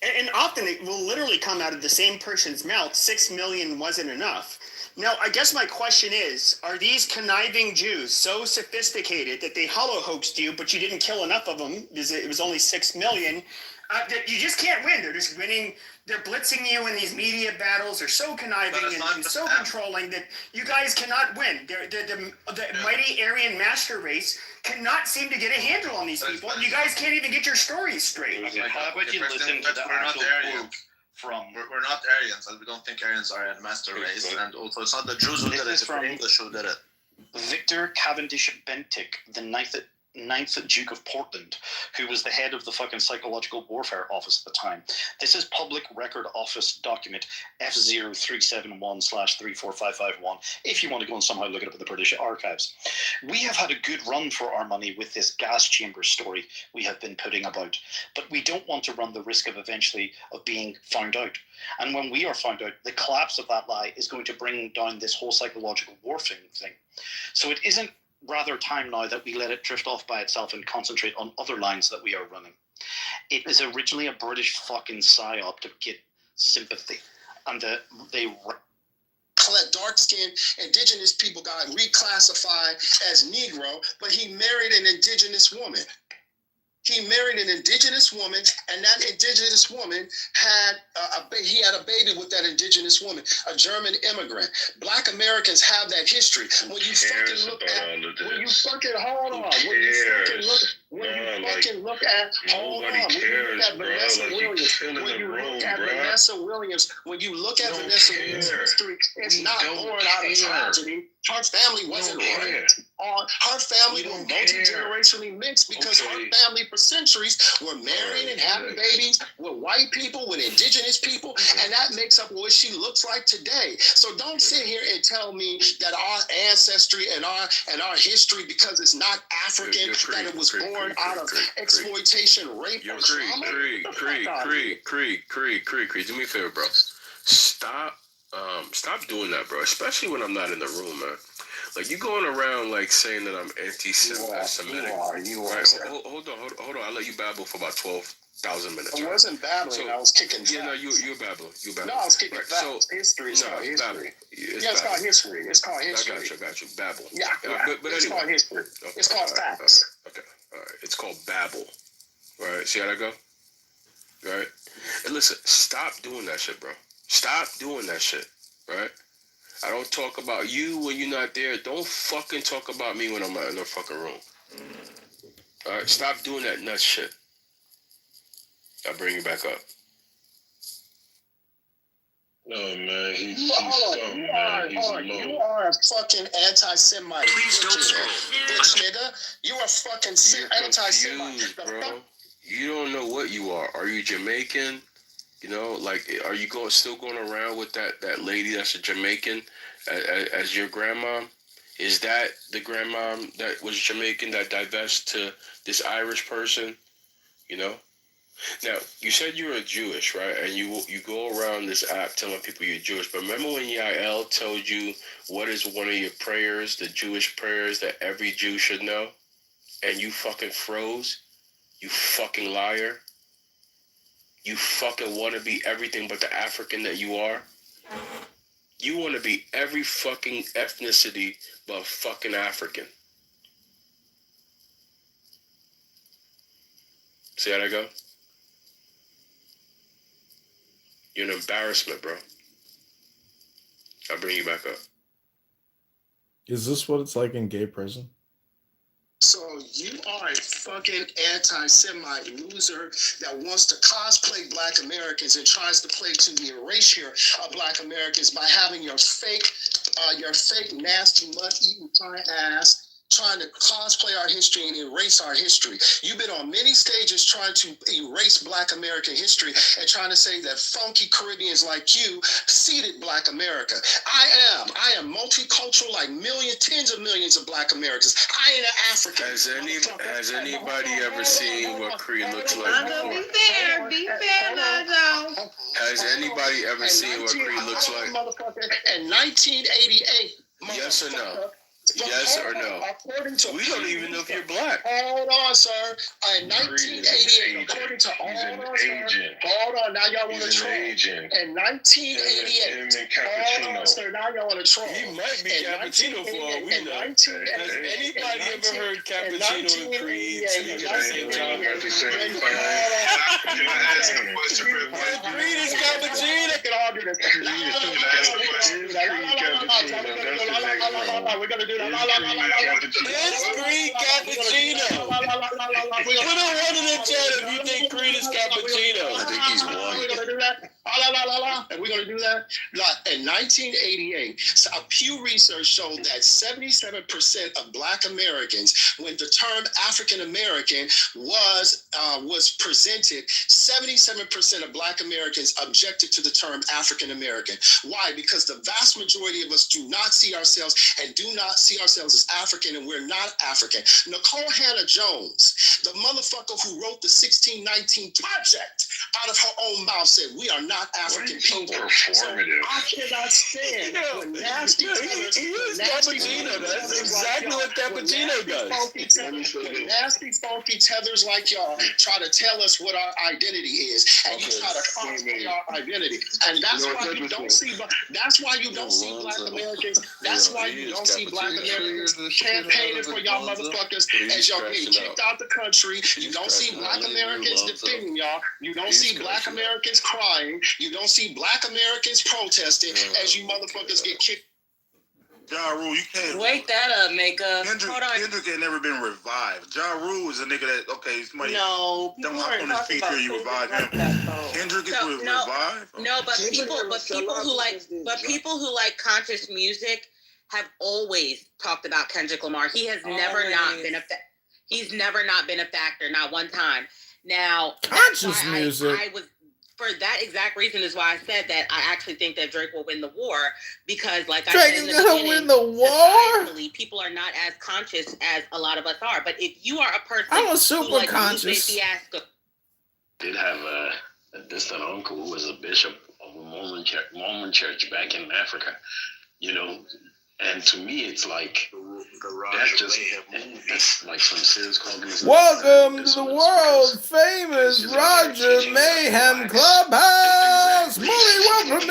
and often it will literally come out of the same person's mouth. 6 million wasn't enough. Now, I guess my question is, are these conniving Jews so sophisticated that they hollow hoaxed you, but you didn't kill enough of them because it was only 6 million, that you just can't win? They're just winning. They're blitzing you in these media battles. They're so conniving and so controlling that you guys cannot win. The mighty Aryan master race cannot seem to get a handle on these people, and you guys can't even get your stories straight.
How about you listen to the actual quote from...
We're not Aryans, and we don't think Aryans are a master race. And also, it's not the Jews who did it, it's the English who did it.
Victor Cavendish Bentinck, the ninth Duke of Portland, who was the head of the fucking Psychological Warfare Office at the time. This is Public Record Office document F0371/34551, if you want to go and somehow look it up in the British Archives. We have had a good run for our money with this gas chamber story we have been putting about, but we don't want to run the risk of eventually of being found out. And when we are found out, the collapse of that lie is going to bring down this whole psychological warfare thing. So it isn't rather time now that we let it drift off by itself and concentrate on other lines that we are running. It was originally a British fucking psyop to get sympathy, and they
dark-skinned indigenous people got reclassified as Negro, but he married an indigenous woman. He married an indigenous woman, and that indigenous woman had he had a baby with that indigenous woman, a German immigrant. Black Americans have that history. When you fucking look at, when you fucking hold on, when you fucking look, when you fucking look at, hold on, when you look at Vanessa Williams, when you look at Vanessa Williams, when you look at Vanessa Williams' history, it's not born out of tragedy. Her family wasn't raised on. Her family were multi-generationally mixed because her family for centuries were marrying and having babies with white people, with indigenous people, and that makes up what she looks like today. So don't sit here and tell me that our ancestry and our history, because it's not African, that it was born out of exploitation, rape, or trauma.
Creed, do me a favor, bro. Stop doing that, bro. Especially when I'm not in the room, man. Like, you going around like saying that I'm anti-Semitic. You are. Right, hold on. I'll let you babble for about 12,000 minutes.
I wasn't babbling. I was kicking facts.
Yeah, no, you're babbling.
No, I was kicking facts. So, history is called history.
Babble.
It's called history. It's called history.
I got you. Babble.
Yeah,
but
it's
anyway.
called history.
Okay,
it's called facts.
Okay. All right. It's called babble. All right. See how that go? All right. And listen, stop doing that shit, bro. Stop doing that shit. Right? I don't talk about you when you're not there. Don't fucking talk about me when I'm not in the fucking room. Alright, stop doing that nut shit. I'll bring you back up.
No, man, he's something, man. He's low. You are a fucking anti-Semite. Please don't bitch nigga. You are fucking anti-Semite.
Bro. You don't know what you are. Are you Jamaican? You know, like, are you still going around with that lady that's a Jamaican as your grandma? Is that the grandma that was Jamaican that divested to this Irish person? You know? Now, you said you were Jewish, right? And you go around this app telling people you're Jewish. But remember when Yael told you what is one of your prayers, the Jewish prayers that every Jew should know? And you fucking froze? You fucking liar? You fucking want to be everything but the African that you are? You want to be every fucking ethnicity but fucking African. See how that go? You're an embarrassment, bro. I'll bring you back up.
Is this what it's like in gay prison?
So you are a fucking anti-Semite loser that wants to cosplay Black Americans and tries to play to the erasure of Black Americans by having your fake nasty, mud-eating fine ass trying to cosplay our history and erase our history. You've been on many stages trying to erase Black American history and trying to say that funky Caribbeans like you seeded Black America. I am multicultural like tens of millions of Black Americans. I ain't an African.
Has anybody ever seen what Creed looks like before?
Be fair, Nago.
Has anybody ever seen what Creed looks like?
In 1988.
Yes or no? Yes or no? We don't even know if you're Black.
Hold on, sir. In 1988, according to all hold on, now y'all want to troll. In 1988, hold on, sir, now y'all want to troll.
He might be Cappuccino for all we know. Has anybody ever heard Cappuccino and Creed speak at the same time? Creed is Cappuccino.
We're gonna do that.
It's Creed Cappuccino. Put a one in the chat if you think Creed is Cappuccino.
I think he's one. We're gonna do that. And we're gonna do that. In 1988, a Pew research showed that 77% of Black Americans, when the term African American was presented, 77% of Black Americans objected to the term African American. Why? Because the vast majority of us do not see ourselves and do not see ourselves as African, and we're not African. Nicole Hannah-Jones, the motherfucker who wrote the 1619 Project, out of her own mouth said, we are not African people. So I cannot stand when nasty tellers,
Cappuccino. That's exactly what Cappuccino does.
Nasty funky tethers like y'all try to tell us what our identity is, and you try to cosplay our identity, and that's why you don't see. That's why you don't see Black Americans. That's why you don't see Black Americans campaigning for y'all motherfuckers as y'all getting kicked out the country. You don't see Black Americans defending y'all. You don't see Black Americans crying. You don't see Black Americans protesting as you motherfuckers get kicked.
Ja Rule, you can't
wake that up, Makeup.
Kendrick had never been revived. Ja Rule is a nigga that somebody
don't
hop on his feature, you revive him. Kendrick is revived.
No, but people who like conscious music have always talked about Kendrick Lamar. He has never not been he's never not been a factor, not one time. Now,
conscious music.
I was for that exact reason is why I said that I actually think that Drake will win the war, because like I said in the beginning,
win the war?
People are not as conscious as a lot of us are. But if you are a person
I'm a super conscious.
Did have a distant uncle who was a bishop of a Mormon church back in Africa, and to me it's like that's like some serious cognitive.
Welcome to the world famous Roger Mayhem Clubhouse. Movie, welcome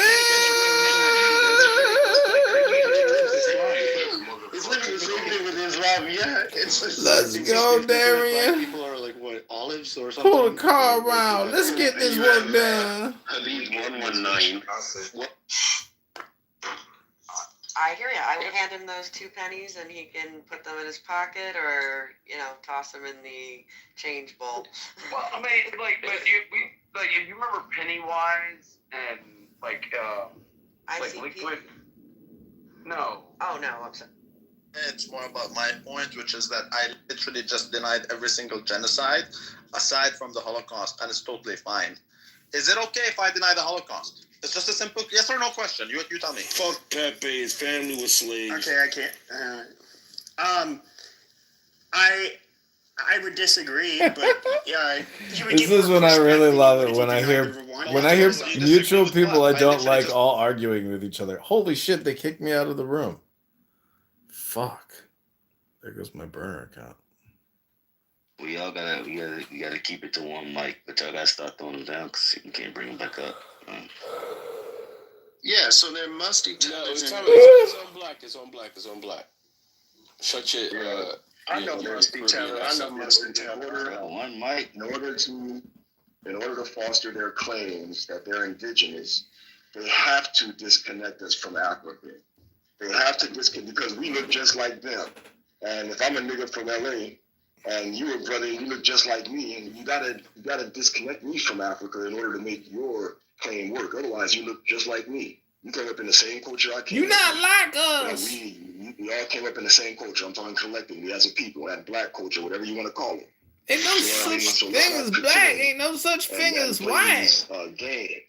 Let's go, Darian.
People are like what, olives or something?
Pull the car around. Let's get this work done.
Hadid 119.
I hear you. I would hand him those 2 pennies and he can put them in his pocket or, toss them in the change bowl.
Well, I mean, if you remember Pennywise and Liquid? No.
Oh, no, I'm sorry.
It's more about my point, which is that I literally just denied every single genocide aside from the Holocaust, and it's totally fine. Is it okay if I deny the Holocaust? It's just a simple yes or no question. You tell me.
Fuck Pepe. His family was slaves.
Okay, I can't. I would disagree, but yeah.
This is when I really love it when I hear mutual people I don't like all arguing with each other. Holy shit! They kicked me out of the room. Fuck. There goes my burner account.
We all gotta keep it to one mic, but y'all gotta start throwing them down because you can't bring them back up.
Yeah, so they're musty tellers.
It's on black. Shut your.
I know musty teller.
One mic.
In order to foster their claims that they're indigenous, they have to disconnect us from Africa. They have to disconnect because we look just like them. And if I'm a nigga from LA and you a brother and you look just like me, and you gotta disconnect me from Africa in order to make your claim work. Otherwise, you look just like me. You came up in the same culture I came.
You're not like us.
We all came up in the same culture. I'm talking collectively as a people, that black culture, whatever you want to call it.
Ain't no such thing as black. Ain't no such thing as white.
Games.